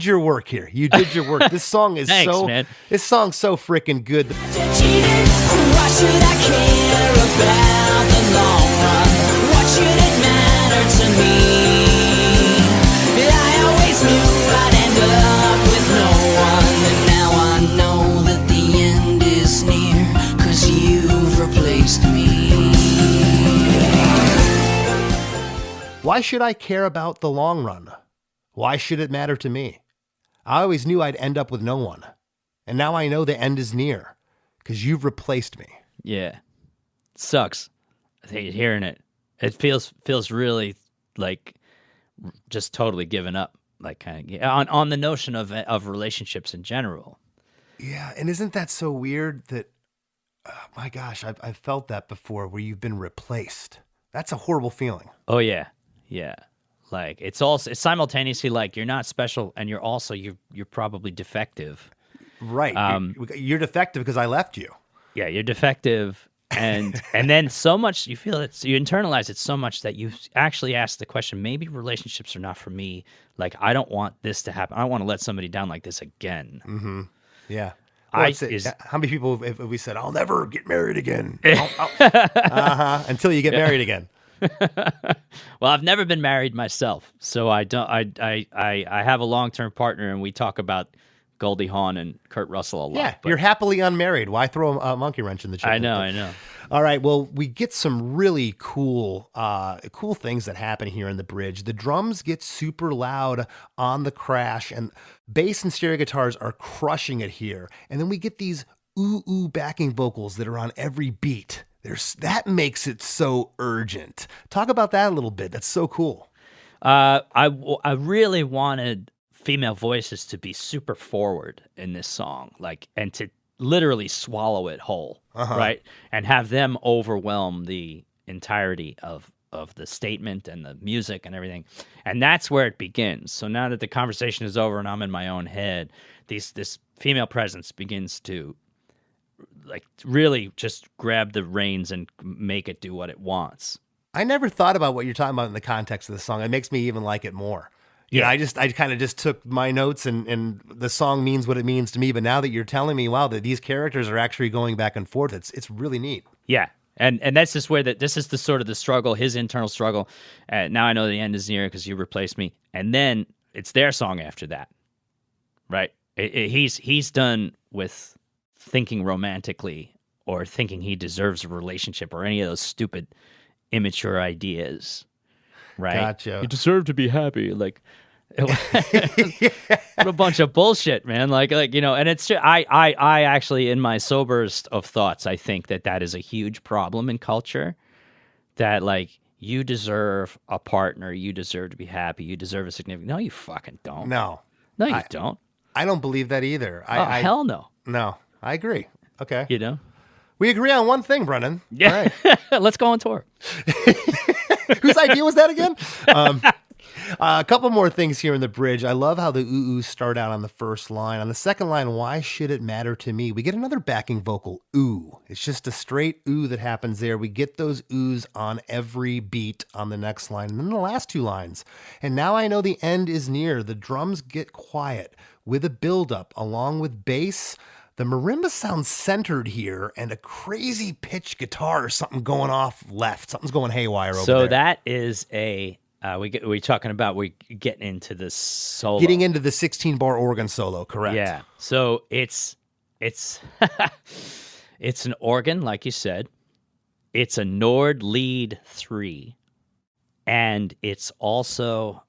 your work here. You did your work. This song is
man.
This song's so freaking good.
Why should I care about the long run? What should it matter to me? I always knew I'd end up with no one, and now I know that the end is near, 'cause you've replaced me.
Why should I care about the long run? Why should it matter to me? I always knew I'd end up with no one, and now I know the end is near, 'cause you've replaced me.
Yeah. It sucks. I think hearing it. It feels really like just totally given up, like kind of on the notion of relationships in general.
Yeah, and isn't that so weird that, oh my gosh, I've felt that before, where you've been replaced. That's a horrible feeling.
Oh yeah, yeah. Like it's simultaneously like you're not special, and you're probably defective.
Right. You're defective because I left you.
Yeah, you're defective. And then so much you feel it, so you internalize it so much that you actually ask the question, maybe relationships are not for me. Like, I don't want this to happen. I don't want to let somebody down like this again.
Mm-hmm. Yeah. Well, how many people have we said, I'll never get married again? Until you get married again.
Well, I've never been married myself, so I have a long-term partner, and we talk about Goldie Hawn and Kurt Russell a lot.
Yeah, you're happily unmarried. Why throw a monkey wrench in the chicken?
I know.
All right, well, we get some really cool things that happen here in the bridge. The drums get super loud on the crash, and bass and stereo guitars are crushing it here. And then we get these ooh backing vocals that are on every beat. That makes it so urgent. Talk about that a little bit. That's so cool.
I really wanted female voices to be super forward in this song, like, and to literally swallow it whole, right? And have them overwhelm the entirety of the statement and the music and everything. And that's where it begins. So now that the conversation is over and I'm in my own head, this female presence begins to like really just grab the reins and make it do what it wants.
I never thought about what you're talking about in the context of the song. It makes me even like it more. Yeah, I kind of just took my notes and the song means what it means to me. But now that you're telling me, wow, that these characters are actually going back and forth, it's really neat.
Yeah. And that's just where this is the sort of the struggle, his internal struggle. Now I know the end is near because you replaced me. And then it's their song after that, right? He's done with thinking romantically or thinking he deserves a relationship or any of those stupid, immature ideas, right?
Gotcha.
You deserve to be happy, like. What a bunch of bullshit, man. Like and it's I actually, in my soberest of thoughts, I think that is a huge problem in culture, that like you deserve a partner, you deserve to be happy, you deserve a significant. No, you fucking don't.
No,
you don't.
I don't believe that either.
Hell no.
No, I agree. Okay.
We
agree on one thing, Brennan.
Yeah. All right. Let's go on tour.
Whose idea was that again? A couple more things here in the bridge. I love how the ooh-oohs start out on the first line. On the second line, why should it matter to me? We get another backing vocal, ooh. It's just a straight ooh that happens there. We get those oohs on every beat on the next line. And then the last two lines. And now I know the end is near. The drums get quiet with a buildup along with bass. The marimba sounds centered here and a crazy pitch guitar or something going off left. Something's going haywire over there.
So that is we're talking about getting into the solo.
Getting into the 16-bar organ solo, correct.
Yeah. So it's it's an organ, like you said. It's a Nord lead 3. And it's also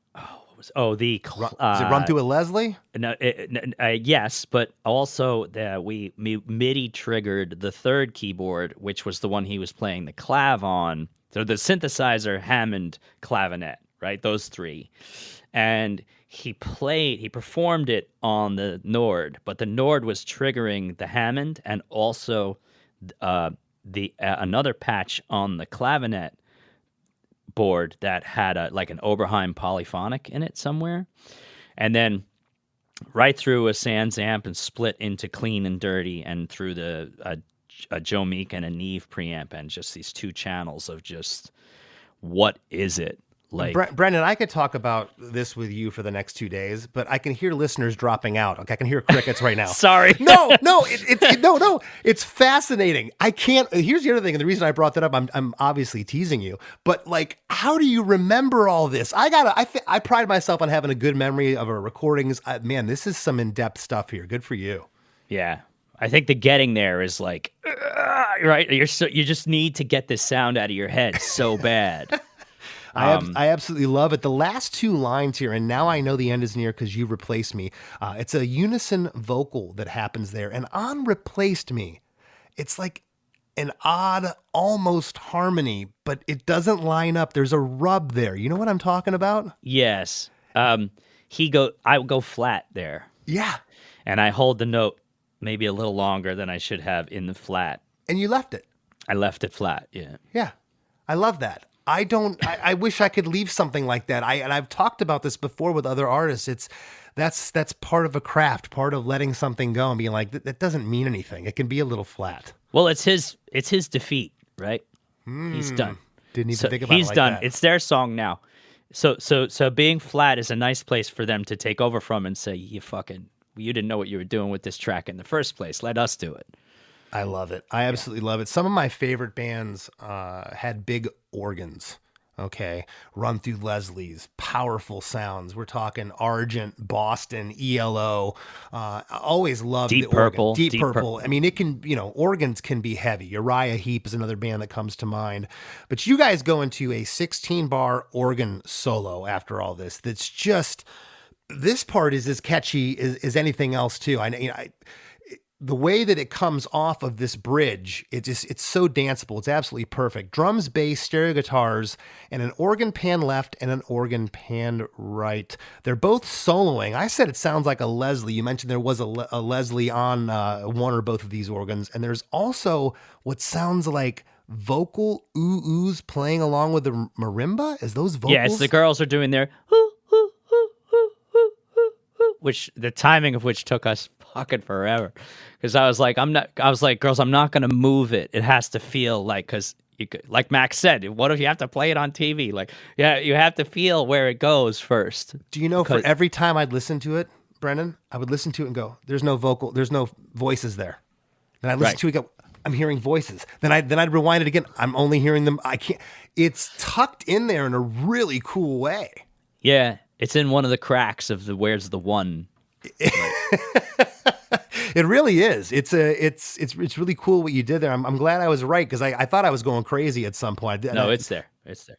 does it
run through a Leslie?
No, yes, but also we MIDI triggered the third keyboard, which was the one he was playing the clav on. So the synthesizer, Hammond, clavinet, right? Those three. And he performed it on the Nord, but the Nord was triggering the Hammond and also another patch on the clavinet board that had an Oberheim polyphonic in it somewhere. And then right through a Sans amp and split into clean and dirty and through a Joe Meek and a Neve preamp and just these two channels of just what is it like?
Brendan, I could talk about this with you for the next 2 days, but I can hear listeners dropping out. Okay, I can hear crickets right now.
Sorry.
No, it's fascinating. I can't. Here's the other thing, and the reason I brought that up, I'm obviously teasing you, but how do you remember all this? I pride myself on having a good memory of our recordings. Man, this is some in-depth stuff here. Good for you.
Yeah. I think the getting there is right. You just need to get this sound out of your head so bad.
I absolutely love it. The last two lines here, and now I know the end is near because you replaced me. It's a unison vocal that happens there. And on replaced me, it's like an odd, almost harmony, but it doesn't line up. There's a rub there. You know what I'm talking about?
Yes. I would go flat there.
Yeah.
And I hold the note maybe a little longer than I should have in the flat.
And you left it.
I left it flat, yeah.
Yeah. I love that. I wish I could leave something like that. And I've talked about this before with other artists. That's part of a craft, part of letting something go and being like, that doesn't mean anything. It can be a little flat.
Well, it's his defeat, right? He's done.
Didn't even think about it
he's
like
done.
that.
It's their song now. So being flat is a nice place for them to take over from and say, you didn't know what you were doing with this track in the first place. Let us do it.
I love it. I absolutely love it. Some of my favorite bands had big organs, okay? Run through Leslie's, powerful sounds. We're talking Argent, Boston, ELO. Always loved
Deep
the organ.
Purple.
Deep Purple. I mean, it can, organs can be heavy. Uriah Heep is another band that comes to mind. But you guys go into a 16-bar organ solo after all this. That's just, this part is as catchy as anything else, too. the way that it comes off of this bridge, it's so danceable. It's absolutely perfect. Drums, bass, stereo guitars, and an organ pan left and an organ pan right. They're both soloing. I said it sounds like a Leslie. You mentioned there was a Leslie on one or both of these organs. And there's also what sounds like vocal ooh-oohs playing along with the marimba. Is those vocals?
Yes, the girls are doing their ooh, ooh, ooh, ooh, ooh, ooh, ooh, which the timing of which took us fucking forever. Because I was like, girls, I'm not going to move it. It has to feel like, because like Max said, what if you have to play it on TV? Like, yeah, you have to feel where it goes first.
Do you know, for every time I'd listen to it, Brendan, I would listen to it and go, there's no voices there. Then I'd listen to it and go, I'm hearing voices. Then I'd rewind it again. I'm only hearing them. I can't. It's tucked in there in a really cool way.
Yeah, it's in one of the cracks of the where's the one.
It really is. It's really cool what you did there. I'm glad I was right, because I thought I was going crazy at some point.
No, it's there. It's there.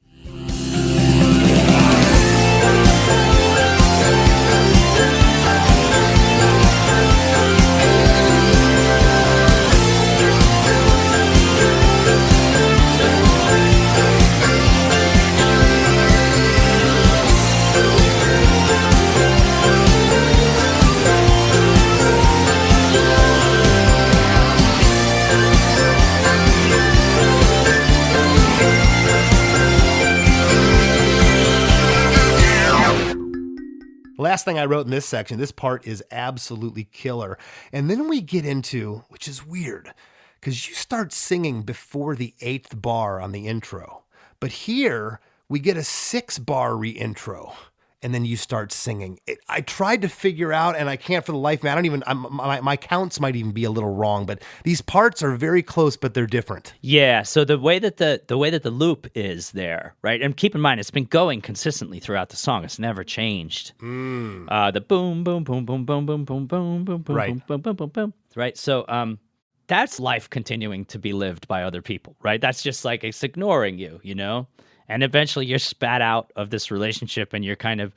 Last thing I wrote in this section, this part is absolutely killer. And then we get into, which is weird, because you start singing before the 8th bar on the intro. But here we get a 6-bar re-intro, and then you start singing. I tried to figure out, and I can't for the life of me. My counts might even be a little wrong, but these parts are very close, but they're different.
Yeah. So the way that the loop is there, right? And keep in mind, it's been going consistently throughout the song. It's never changed. The boom, boom, boom, boom, boom, boom, boom, boom, boom, boom,
right.
boom, boom, boom, boom. Right. So that's life continuing to be lived by other people, right? That's just like it's ignoring you, you know? And eventually you're spat out of this relationship and you're kind of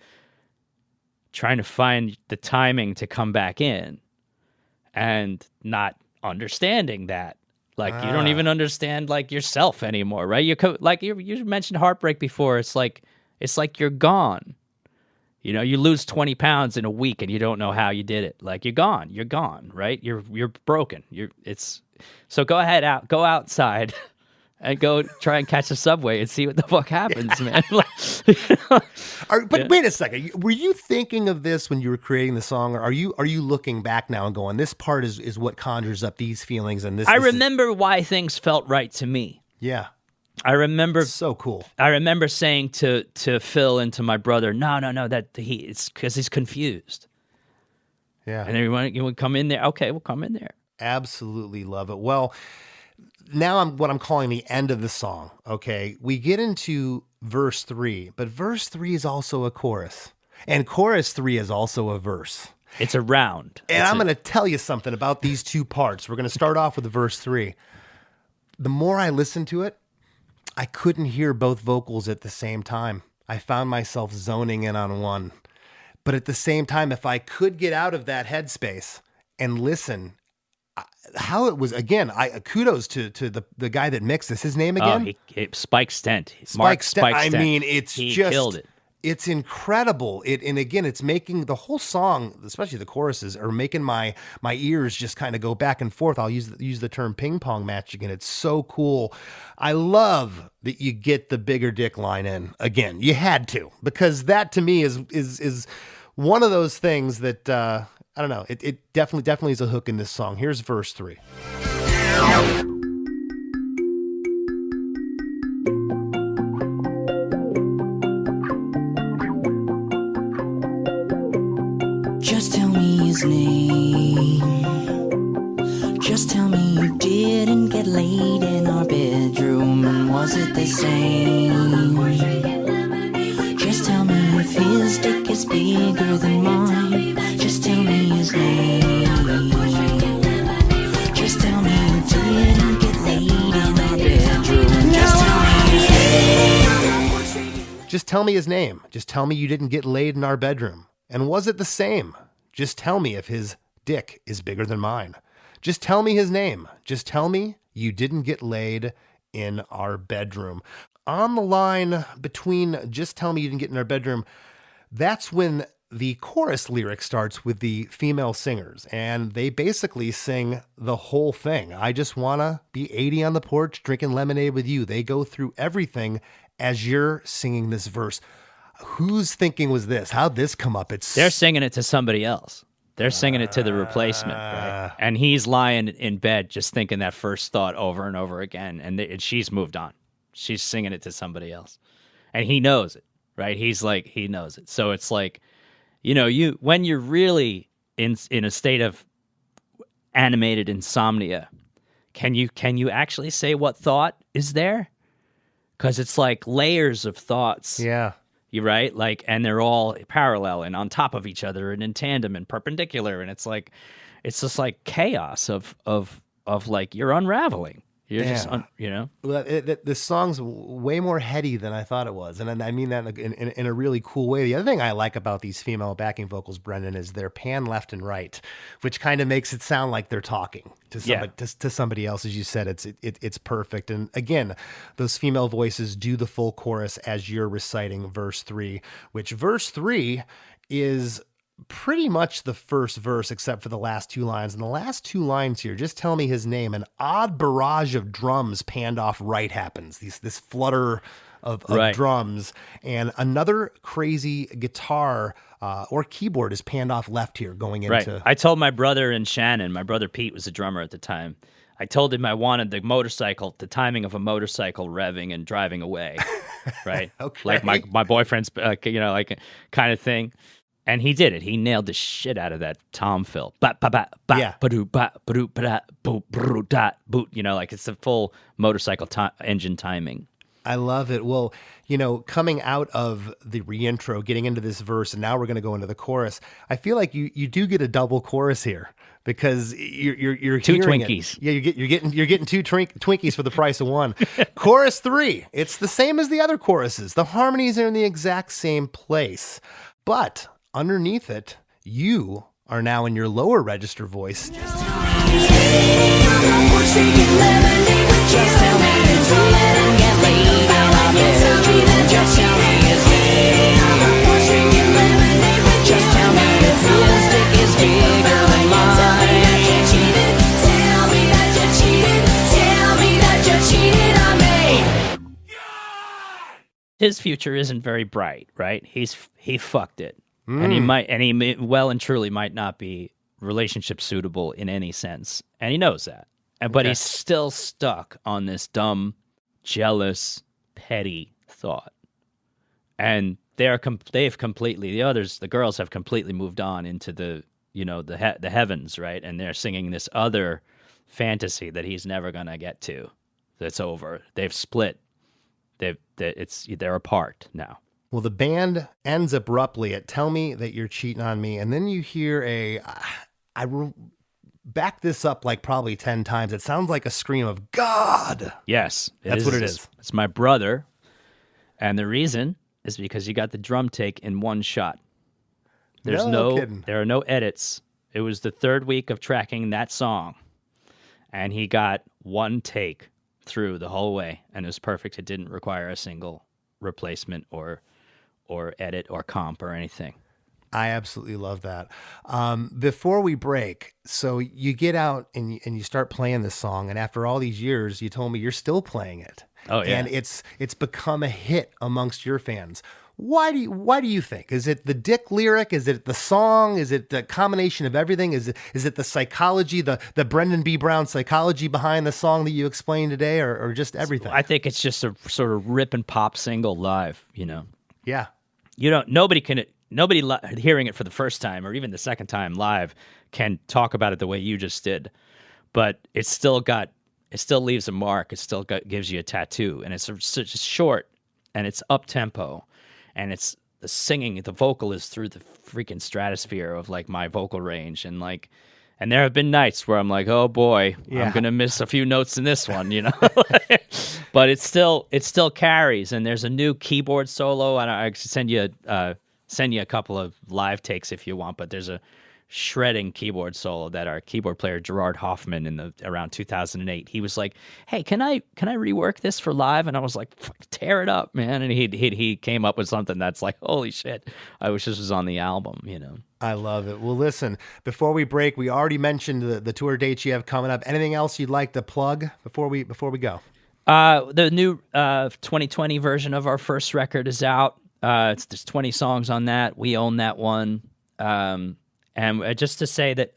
trying to find the timing to come back in and not understanding that. Like, you don't even understand, like, yourself anymore, right? You mentioned heartbreak before. It's like you're gone. You know, you lose 20 pounds in a week and you don't know how you did it. Like, you're gone, right? You're broken. So go outside. And go try and catch a subway and see what the fuck happens, man.
Wait a second. Were you thinking of this when you were creating the song, or are you looking back now and going, this part is what conjures up these feelings? And this.
I remember why things felt right to me.
Yeah.
I remember.
It's so cool.
I remember saying to Phil and to my brother, no, it's because he's confused.
Yeah.
And everyone, you would come in there. Okay, we'll come in there.
Absolutely love it. Well, now what I'm calling the end of the song. Okay, we get into verse 3, but verse 3 is also a chorus, and chorus 3 is also a verse.
It's a round.
And I'm going to tell you something about these two parts. We're going to start off with verse 3. The more I listened to it, I couldn't hear both vocals at the same time. I found myself zoning in on one. But at the same time, if I could get out of that headspace and listen, how it was, again, kudos to the guy that mixed this. His name again?
Spike Stent.
Spike Stent.
I
mean,
he killed it.
It's incredible. And again, it's making the whole song, especially the choruses, are making my ears just kind of go back and forth. I'll use the term ping pong match again. It's so cool. I love that you get the bigger dick line in again. You had to, because that to me is one of those things that I don't know. It definitely is a hook in this song. Here's verse 3.
Just tell me his name. Just tell me you didn't get laid in our bedroom, and was it the same? Just tell me if his dick is bigger than mine. Just tell me his name. Just tell me you didn't get laid in our bedroom. Just tell me his name.
Just tell me his name. Just tell me you didn't get laid in our bedroom. And was it the same? Just tell me if his dick is bigger than mine. Just tell me his name. Just tell me you didn't get laid in our bedroom. On the line between just tell me you didn't get in our bedroom, that's when the chorus lyric starts with the female singers, and they basically sing the whole thing. I just want to be 80 on the porch drinking lemonade with you. They go through everything as you're singing this verse. Whose thinking was this? How'd this come up?
They're singing it to somebody else. They're singing it to the replacement, right? And he's lying in bed just thinking that first thought over and over again, and she's moved on. She's singing it to somebody else, and he knows it, right? He knows it. So it's like, when you're really in a state of animated insomnia, can you actually say what thought is there? Because it's like layers of thoughts.
Yeah.
You're right. Like, and they're all parallel and on top of each other and in tandem and perpendicular. And it's just like chaos of like you're unraveling. You're just,
Well, this song's way more heady than I thought it was. And I mean that in a really cool way. The other thing I like about these female backing vocals, Brendan, is they're pan left and right, which kind of makes it sound like they're talking to somebody, to somebody else. As you said, it's perfect. And again, those female voices do the full chorus as you're reciting verse 3, which verse 3 is pretty much the first verse except for the last two lines. And the last two lines here, just tell me his name. An odd barrage of drums panned off right happens. This flutter of drums, and another crazy guitar or keyboard is panned off left here going into...
Right. I told my brother and Shannon, my brother Pete was a drummer at the time, I told him I wanted the timing of a motorcycle revving and driving away, right?
Okay.
Like my boyfriend's, like kind of thing. And he did it. He nailed the shit out of that tom fill. Ba ba ba ba ba doo ba ba doo ba da boo boo da boot. Like it's the full motorcycle engine timing.
I love it. Well, coming out of the reintro, getting into this verse, and now we're going to go into the chorus. I feel like you do get a double chorus here because you're
two
hearing
Twinkies.
It. Yeah, you're getting two Twinkies for the price of one. Chorus 3, it's the same as the other choruses. The harmonies are in the exact same place, but underneath it, you are now in your lower register voice.
His future isn't very bright, right? He fucked it. And he may well and truly might not be relationship suitable in any sense. And he knows that. But he's still stuck on this dumb, jealous, petty thought. And the girls have completely moved on into the heavens, right? And they're singing this other fantasy that he's never going to get to. That's over. They've split. They're apart now.
Well, the band ends abruptly at "Tell me that you're cheating on me," and then you hear back this up like probably 10 times. It sounds like a scream of God.
Yes,
that's what it is.
It's my brother, and the reason is because you got the drum take in one shot. There are no edits. It was the third week of tracking that song, and he got one take through the whole way, and it was perfect. It didn't require a single replacement or edit or comp or anything.
I absolutely love that. Before we break, so you get out and you start playing this song, and after all these years, you told me you're still playing it.
Oh yeah,
and it's become a hit amongst your fans. Why do you think? Is it the dick lyric? Is it the song? Is it the combination of everything? Is it the psychology, the Brendan B. Brown psychology behind the song that you explained today, or just everything?
I think it's just a sort of rip and pop single live.
Yeah.
Nobody hearing it for the first time or even the second time live can talk about it the way you just did, but it still leaves a mark. It still gives you a tattoo, and it's such short and it's up tempo. And it's the singing, the vocal is through the freaking stratosphere of like my vocal range. And there have been nights where I'm like, oh boy, I'm going to miss a few notes in this one, but it still carries. And there's a new keyboard solo, and I can send you a couple of live takes if you want, but there's a shredding keyboard solo that our keyboard player Gerard Hoffman around 2008, he was like, "Hey, can I rework this for live?" And I was like, "Tear it up, man!" And he came up with something that's like, "Holy shit! I wish this was on the album," you know.
I love it. Well, listen, before we break, we already mentioned the tour dates you have coming up. Anything else you'd like to plug before we go?
The new 2020 version of our first record is out. There's 20 songs on that. We own that one. And just to say that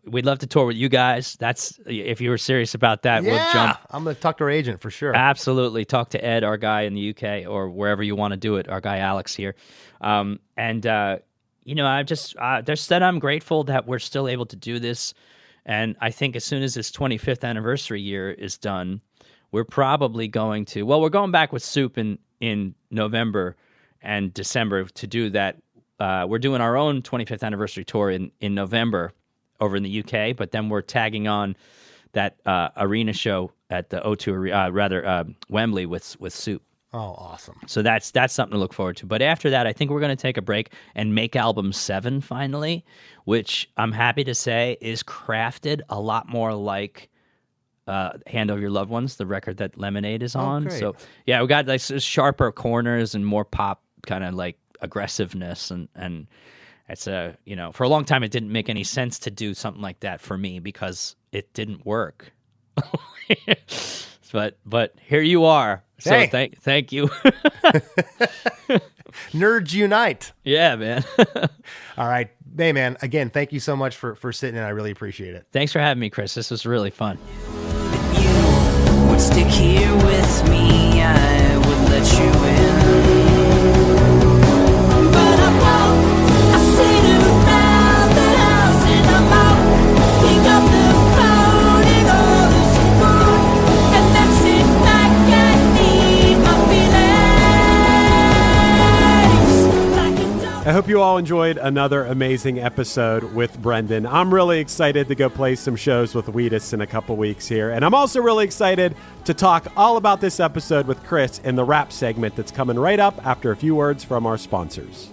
we'd love to tour with you guys. That's if you were serious about that.
Yeah,
we'll jump.
I'm gonna talk to our agent for sure.
Absolutely, talk to Ed, our guy in the UK, or wherever you want to do it. Our guy Alex here, I'm grateful that we're still able to do this. And I think as soon as this 25th anniversary year is done, we're probably going to. Well, we're going back with Soup in November and December to do that. We're doing our own 25th anniversary tour in November over in the UK, but then we're tagging on that arena show at the O2, Wembley with Soup.
Oh, awesome.
So that's something to look forward to. But after that, I think we're going to take a break and make album 7 finally, which I'm happy to say is crafted a lot more like Hand Over Your Loved Ones, the record that Lemonade is on.
Great.
So yeah, we got like sharper corners and more pop kind of like aggressiveness, and it's for a long time it didn't make any sense to do something like that for me because it didn't work. but here you are. So
hey.
Thank you.
Nerds unite.
Yeah, man.
All right. Hey, man, again, thank you so much for sitting in. I really appreciate it.
Thanks for having me, Chris. This was really fun.
You would stick here with me, I would let you in. But I won't. I sit around the house and I'm out. Pick up the phone and order some food, and then sit back and eat my feelings.
I hope you all enjoyed another amazing episode with Brendan. I'm really excited to go play some shows with Wheatus in a couple weeks here. And I'm also really excited to talk all about this episode with Chris in the rap segment that's coming right up after a few words from our sponsors.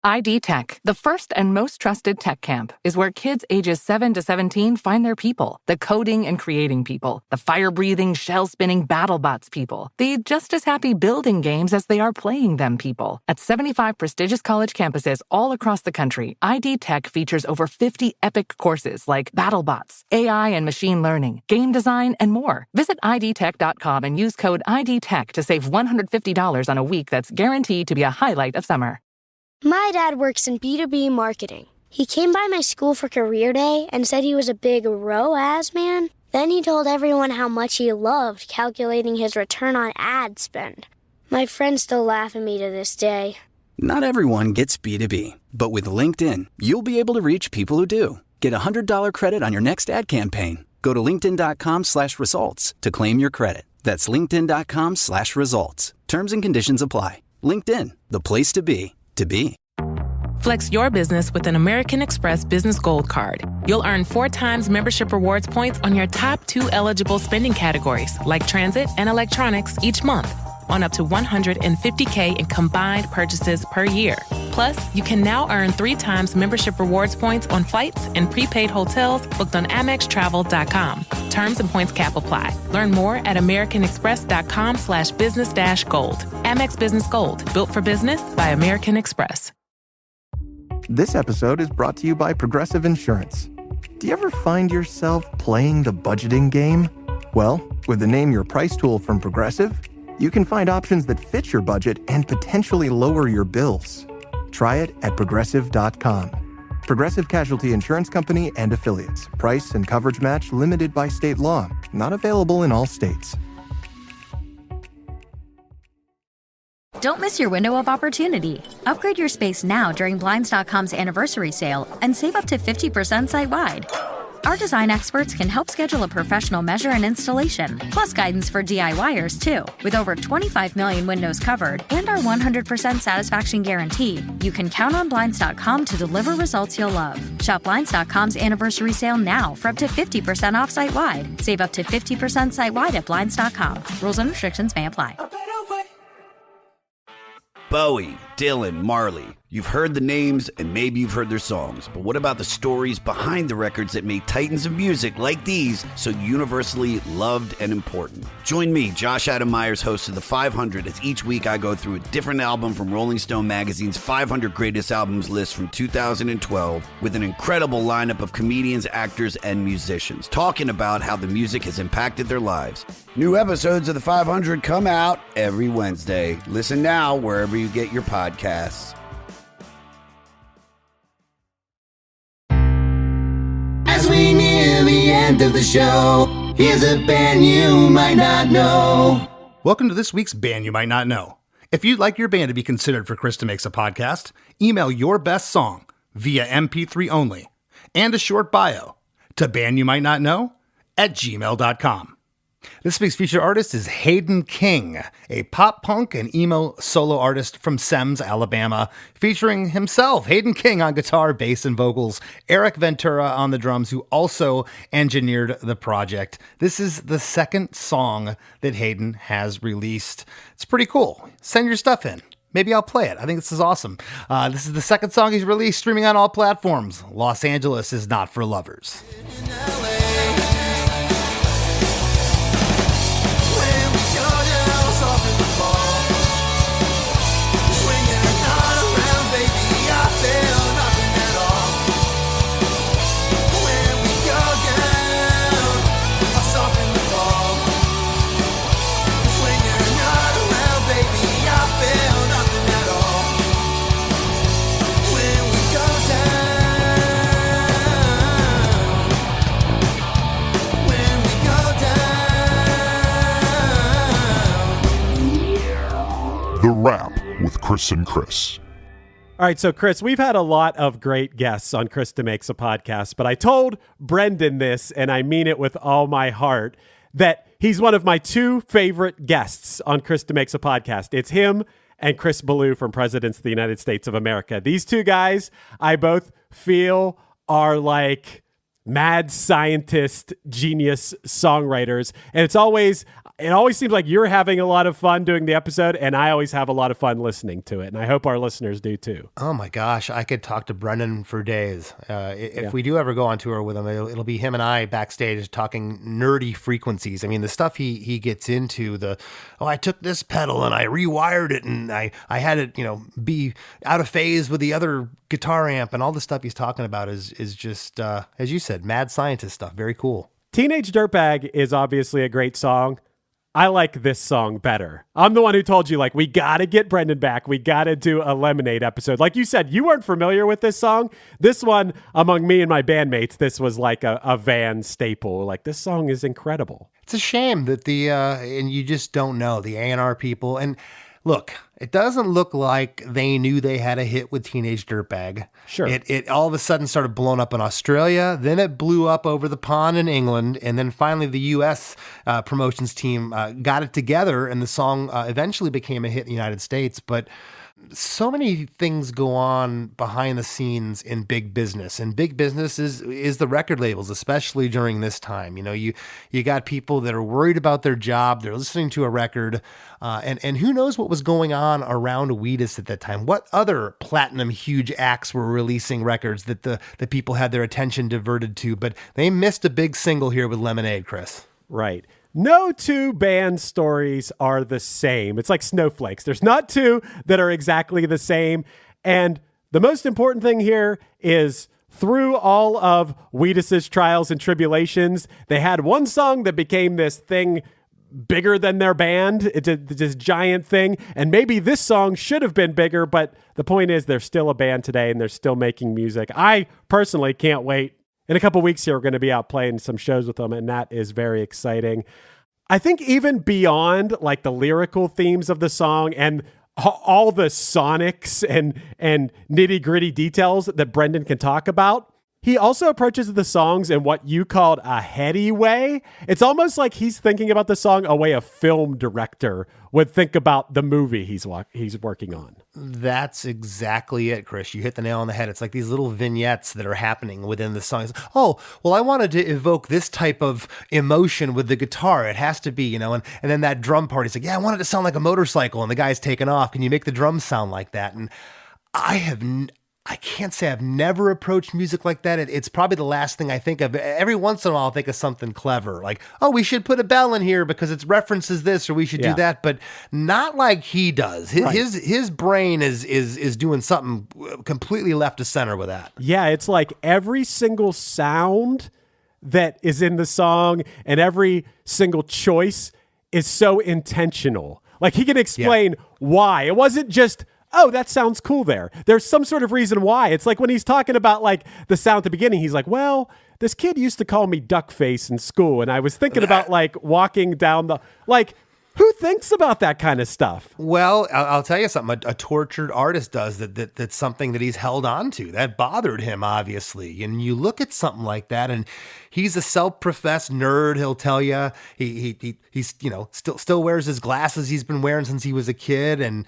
ID Tech, the first and most trusted tech camp, is where kids ages 7 to 17 find their people. The coding and creating people. The fire-breathing, shell-spinning BattleBots people. The just as happy building games as they are playing them people. At 75 prestigious college campuses all across the country, ID Tech features over 50 epic courses like BattleBots, AI and machine learning, game design, and more. Visit IDTech.com and use code IDTech to save $150 on a week that's guaranteed to be a highlight of summer.
My dad works in B2B marketing. He came by my school for career day and said he was a big ROAS man. Then he told everyone how much he loved calculating his return on ad spend. My friends still laugh at me to this day.
Not everyone gets B2B, but with LinkedIn, you'll be able to reach people who do. Get a $100 credit on your next ad campaign. Go to linkedin.com/results to claim your credit. That's linkedin.com/results. Terms and conditions apply. LinkedIn, the place to be.
Flex your business with an American Express Business Gold Card. You'll earn 4 times membership rewards points on your top 2 eligible spending categories, like transit and electronics, each month, on up to $150K in combined purchases per year. Plus, you can now earn 3 times membership rewards points on flights and prepaid hotels booked on AmexTravel.com. Terms and points cap apply. Learn more at americanexpress.com/business-gold. Amex Business Gold, built for business by American Express.
This episode is brought to you by Progressive Insurance. Do you ever find yourself playing the budgeting game? Well, with the Name Your Price tool from Progressive, you can find options that fit your budget and potentially lower your bills. Try it at Progressive.com. Progressive Casualty Insurance Company and Affiliates. Price and coverage match limited by state law. Not available in all states.
Don't miss your window of opportunity. Upgrade your space now during Blinds.com's anniversary sale and save up to 50% site-wide. Our design experts can help schedule a professional measure and installation, plus guidance for DIYers too. With over 25 million windows covered and our 100% satisfaction guarantee, you can count on Blinds.com to deliver results you'll love. Shop Blinds.com's anniversary sale now for up to 50% off site-wide. Save up to 50% site-wide at Blinds.com. Rules and restrictions may apply.
Bowie, Dylan, Marley. You've heard the names and maybe you've heard their songs, but what about the stories behind the records that made titans of music like these so universally loved and important? Join me, Josh Adam Myers, host of The 500, as each week I go through a different album from Rolling Stone magazine's 500 Greatest Albums list from 2012 with an incredible lineup of comedians, actors, and musicians talking about how the music has impacted their lives. New episodes of The 500 come out every Wednesday. Listen now wherever you get your podcasts.
As we near the end of the show, here's a band you might not know.
Welcome to this week's Band You Might Not Know. If you'd like your band to be considered for Krista Makes a Podcast, email your best song via MP3 only and a short bio to bandyoumightnotknow@gmail.com. This week's featured artist is Hayden King, a pop punk and emo solo artist from Semmes, Alabama, featuring himself, Hayden King, on guitar, bass, and vocals, Eric Ventura on the drums, who also engineered the project. This is the second song that Hayden has released. It's pretty cool. Send your stuff in. Maybe I'll play it. I think this is awesome. This is the second song he's released, streaming on all platforms. Los Angeles is not for lovers.
The Wrap with Chris and Chris.
All right, so Chris, we've had a lot of great guests on Krista Makes a Podcast, but I told Brendan this, and I mean it with all my heart, that he's one of my two favorite guests on Krista Makes a Podcast. It's him and Chris Ballou from Presidents of the United States of America. These two guys, I both feel are like mad scientist, genius songwriters, and it always seems like you're having a lot of fun doing the episode, and I always have a lot of fun listening to it, and I hope our listeners do too.
Oh my gosh, I could talk to Brendan for days. If we do ever go on tour with him, it'll be him and I backstage talking nerdy frequencies. I mean, the stuff he gets into, I took this pedal and I rewired it and I had it, be out of phase with the other guitar amp, and all the stuff he's talking about is just, as you said, mad scientist stuff. Very cool.
Teenage Dirtbag is obviously a great song. I like this song better. I'm the one who told you, we got to get Brendan back. We got to do a Lemonade episode. Like you said, you weren't familiar with this song. This one, among me and my bandmates, this was like a van staple. This song is incredible.
It's a shame that and you just don't know, the A&R people. And look, it doesn't look like they knew they had a hit with Teenage Dirtbag.
Sure.
It all of a sudden started blowing up in Australia. Then it blew up over the pond in England. And then finally the U.S. Promotions team got it together. And the song eventually became a hit in the United States. But so many things go on behind the scenes in big business, and big business is the record labels, especially during this time. You got people that are worried about their job. They're listening to a record, and who knows what was going on around Wheatus at that time? What other platinum huge acts were releasing records that the people had their attention diverted to? But they missed a big single here with Lemonade, Chris.
Right. No two band stories are the same. It's like snowflakes. There's not two that are exactly the same. And the most important thing here is through all of Wheatus's trials and tribulations, they had one song that became this thing bigger than their band. It's this giant thing. And maybe this song should have been bigger, but the point is they're still a band today and they're still making music. I personally can't wait. In a couple of weeks here, we're going to be out playing some shows with them, and that is very exciting. I think even beyond the lyrical themes of the song and all the sonics and nitty-gritty details that Brendan can talk about, he also approaches the songs in what you called a heady way. It's almost like he's thinking about the song a way a film director would think about the movie he's working on.
That's exactly it, Chris. You hit the nail on the head. It's like these little vignettes that are happening within the songs. Oh, well, I wanted to evoke this type of emotion with the guitar. It has to be, and then that drum part, he's like, yeah, I want it to sound like a motorcycle, and the guy's taking off. Can you make the drums sound like that? And I can't say I've never approached music like that. It's probably the last thing I think of. Every once in a while, I'll think of something clever, like, oh, we should put a bell in here because it references this, or we should do that, but not like he does. His brain is doing something completely left to center with that.
Yeah, it's like every single sound that is in the song and every single choice is so intentional. Like he can explain why. It wasn't just, oh, that sounds cool there. There's some sort of reason why. It's like when he's talking about like the sound at the beginning, he's like, well, this kid used to call me Duckface in school. And I was thinking about like walking down who thinks about that kind of stuff?
Well, I'll tell you something. A tortured artist does that's something that he's held on to. That bothered him, obviously. And you look at something like that, and he's a self-professed nerd. He'll tell you he's still wears his glasses he's been wearing since he was a kid, and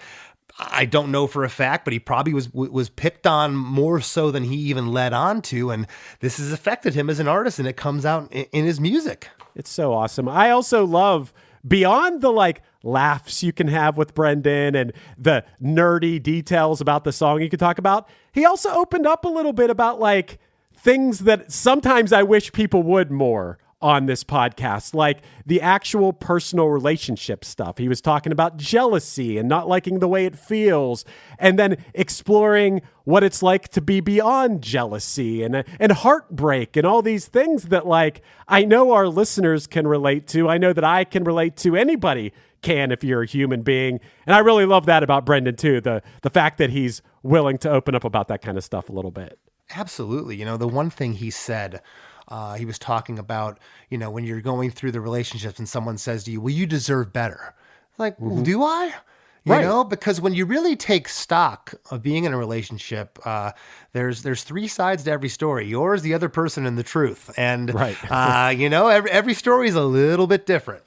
I don't know for a fact, but he probably was picked on more so than he even led on to, and this has affected him as an artist, and it comes out in his music.
It's so awesome. I also love, beyond the like laughs you can have with Brendan and the nerdy details about the song you could talk about, he also opened up a little bit about like things that sometimes I wish people would more on this podcast, like the actual personal relationship stuff. He was talking about jealousy and not liking the way it feels, and then exploring what it's like to be beyond jealousy and heartbreak and all these things that like I know our listeners can relate to. I know that I can relate to. Anybody can if you're a human being. And I really love that about Brendan too, the fact that he's willing to open up about that kind of stuff a little bit.
Absolutely. The one thing he said, he was talking about, when you're going through the relationships and someone says to you, well, you deserve better. Like, well, do I? Because when you really take stock of being in a relationship, there's three sides to every story. Yours, the other person, and the truth. And, every story is a little bit different.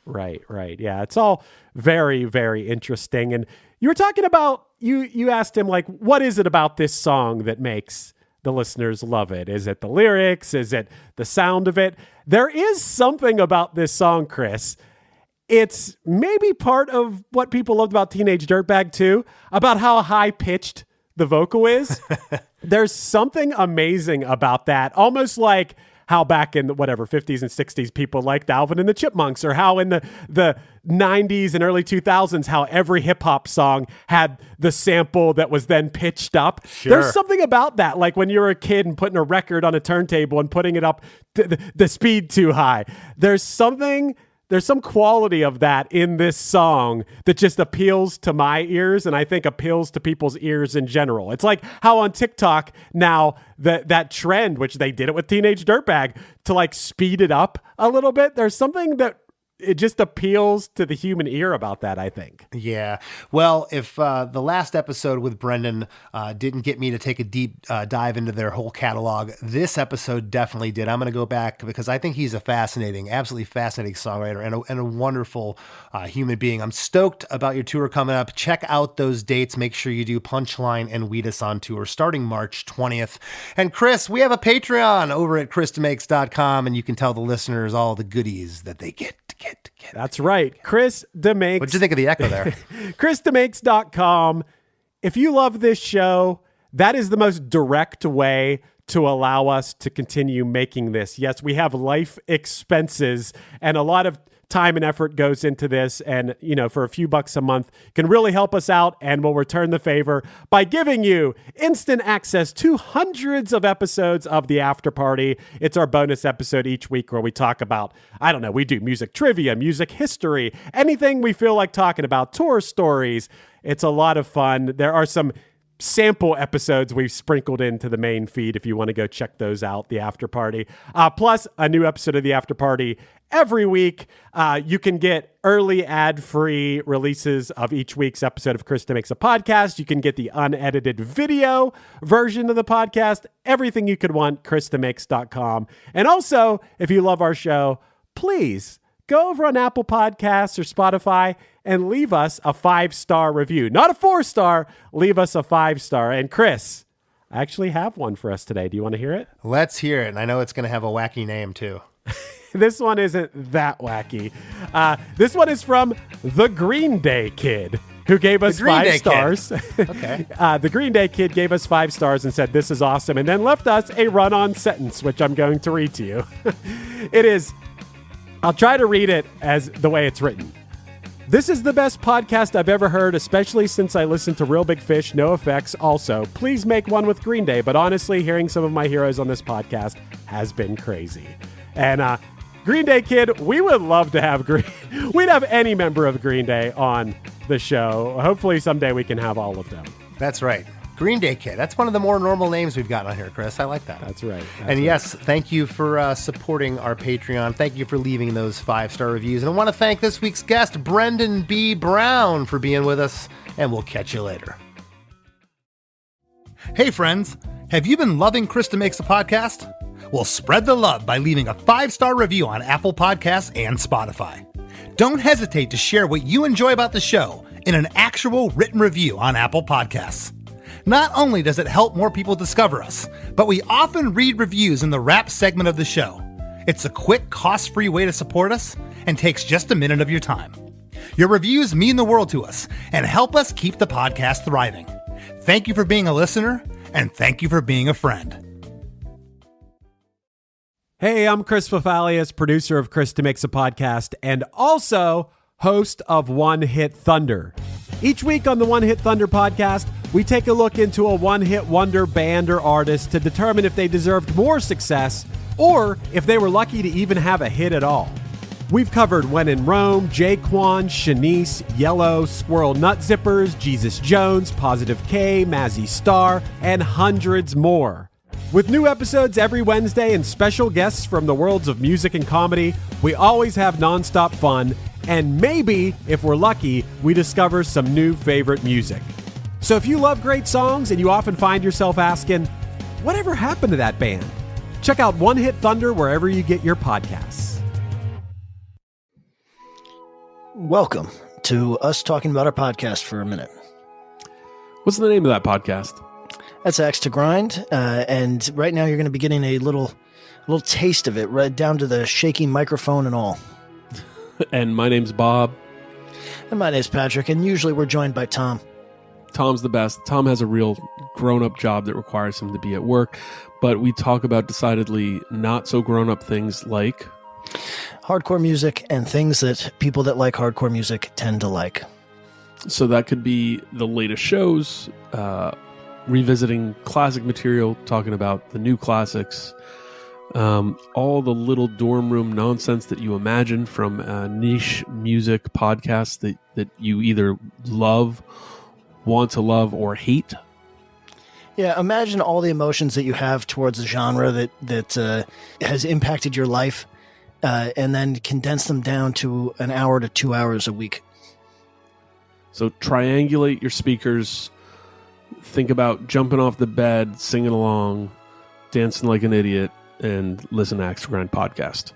Right. Yeah, it's all very, very interesting. And you were talking about, you asked him, like, what is it about this song that makes the listeners love it? Is it the lyrics? Is it the sound of it? There is something about this song, Chris. It's maybe part of what people loved about Teenage Dirtbag too, about how high-pitched the vocal is. There's something amazing about that. Almost like how back in the 50s and 60s people liked Alvin and the Chipmunks, or how in the 90s and early 2000s how every hip-hop song had the sample that was then pitched up. Sure. There's something about that, like when you're a kid and putting a record on a turntable and putting it up to the speed too high. There's some quality of that in this song that just appeals to my ears, and I think appeals to people's ears in general. It's like how on TikTok now that trend, which they did it with Teenage Dirtbag, to like speed it up a little bit. There's something that it just appeals to the human ear about that, I think.
Yeah. Well, if the last episode with Brendan didn't get me to take a deep dive into their whole catalog, this episode definitely did. I'm going to go back because I think he's a absolutely fascinating songwriter and a wonderful human being. I'm stoked about your tour coming up. Check out those dates. Make sure you do Punchline and Wheatus on tour starting March 20th. And Chris, we have a Patreon over at ChrisDeMakes.com, and you can tell the listeners all the goodies that they get.
That's right. Chris DeMakes.
What'd you think of the echo there?
ChrisDeMakes.com. If you love this show, that is the most direct way to allow us to continue making this. Yes, we have life expenses, and a lot of time and effort goes into this, and for a few bucks a month can really help us out, and we'll return the favor by giving you instant access to hundreds of episodes of The After Party. It's our bonus episode each week where we talk about, we do music trivia, music history, anything we feel like talking about, tour stories. It's a lot of fun. There are some sample episodes we've sprinkled into the main feed if you want to go check those out, the After Party. Plus, a new episode of the After Party every week. You can get early ad-free releases of each week's episode of Krista Makes a Podcast. You can get the unedited video version of the podcast. Everything you could want, KristaMakes.com. And also, if you love our show, please go over on Apple Podcasts or Spotify and leave us a 5-star review. Not a 4-star, leave us a 5-star. And Chris, I actually have one for us today. Do you want to hear it?
Let's hear it. And I know it's going to have a wacky name too.
This one isn't that wacky. This one is from the Green Day Kid, who gave us 5 stars.
Okay.
The Green Day Kid gave us 5 stars and said, "This is awesome," and then left us a run-on sentence, which I'm going to read to you. It is, I'll try to read it as the way it's written. "This is the best podcast I've ever heard, especially since I listened to Real Big Fish, No Effects. Also, please make one with Green Day, but honestly, hearing some of my heroes on this podcast has been crazy." And Green Day Kid, we would love to have we'd have any member of Green Day on the show. Hopefully someday we can have all of them.
That's right. Green Day Kid. That's one of the more normal names we've gotten on here, Chris. I like that.
That's right.
Yes, thank you for supporting our Patreon. Thank you for leaving those 5-star reviews. And I want to thank this week's guest, Brendan B. Brown, for being with us. And we'll catch you later. Hey, friends. Have you been loving Krista Makes a Podcast? Well, spread the love by leaving a 5-star review on Apple Podcasts and Spotify. Don't hesitate to share what you enjoy about the show in an actual written review on Apple Podcasts. Not only does it help more people discover us, but we often read reviews in the wrap segment of the show. It's a quick, cost-free way to support us and takes just a minute of your time. Your reviews mean the world to us and help us keep the podcast thriving. Thank you for being a listener, and thank you for being a friend.
Hey, I'm Chris Fafalius, producer of Krista Makes a Podcast, and also host of One Hit Thunder. Each week on the One Hit Thunder podcast, we take a look into a one-hit wonder band or artist to determine if they deserved more success or if they were lucky to even have a hit at all. We've covered When in Rome, Jaquan, Shanice, Yellow, Squirrel Nut Zippers, Jesus Jones, Positive K, Mazzy Star, and hundreds more. With new episodes every Wednesday and special guests from the worlds of music and comedy, we always have nonstop fun, and maybe, if we're lucky, we discover some new favorite music. So if you love great songs and you often find yourself asking, whatever happened to that band? Check out One Hit Thunder wherever you get your podcasts.
Welcome to us talking about our podcast for a minute.
What's the name of that podcast?
That's Axe to Grind, and right now you're going to be getting a little taste of it, right down to the shaky microphone and all.
And my name's Bob.
And my name's Patrick, and usually we're joined by Tom.
Tom's the best. Tom has a real grown-up job that requires him to be at work, but we talk about decidedly not so grown-up things like
hardcore music and things that people that like hardcore music tend to like.
So that could be the latest shows, revisiting classic material, talking about the new classics, all the little dorm room nonsense that you imagine from niche music podcasts that you either love, want to love, or hate.
Yeah, imagine all the emotions that you have towards a genre that has impacted your life, and then condense them down to an hour to 2 hours a week.
So triangulate your speakers. Think about jumping off the bed, singing along, dancing like an idiot, and listen to Axe to Grind podcast.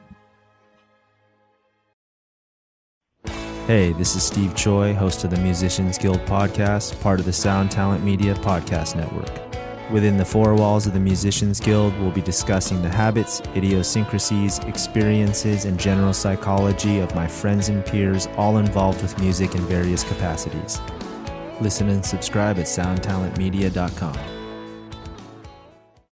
Hey, this is Steve Choi, host of the Musicians Guild podcast, part of the Sound Talent Media podcast network. Within the four walls of the Musicians Guild, we'll be discussing the habits, idiosyncrasies, experiences, and general psychology of my friends and peers, all involved with music in various capacities. Listen and subscribe at soundtalentmedia.com.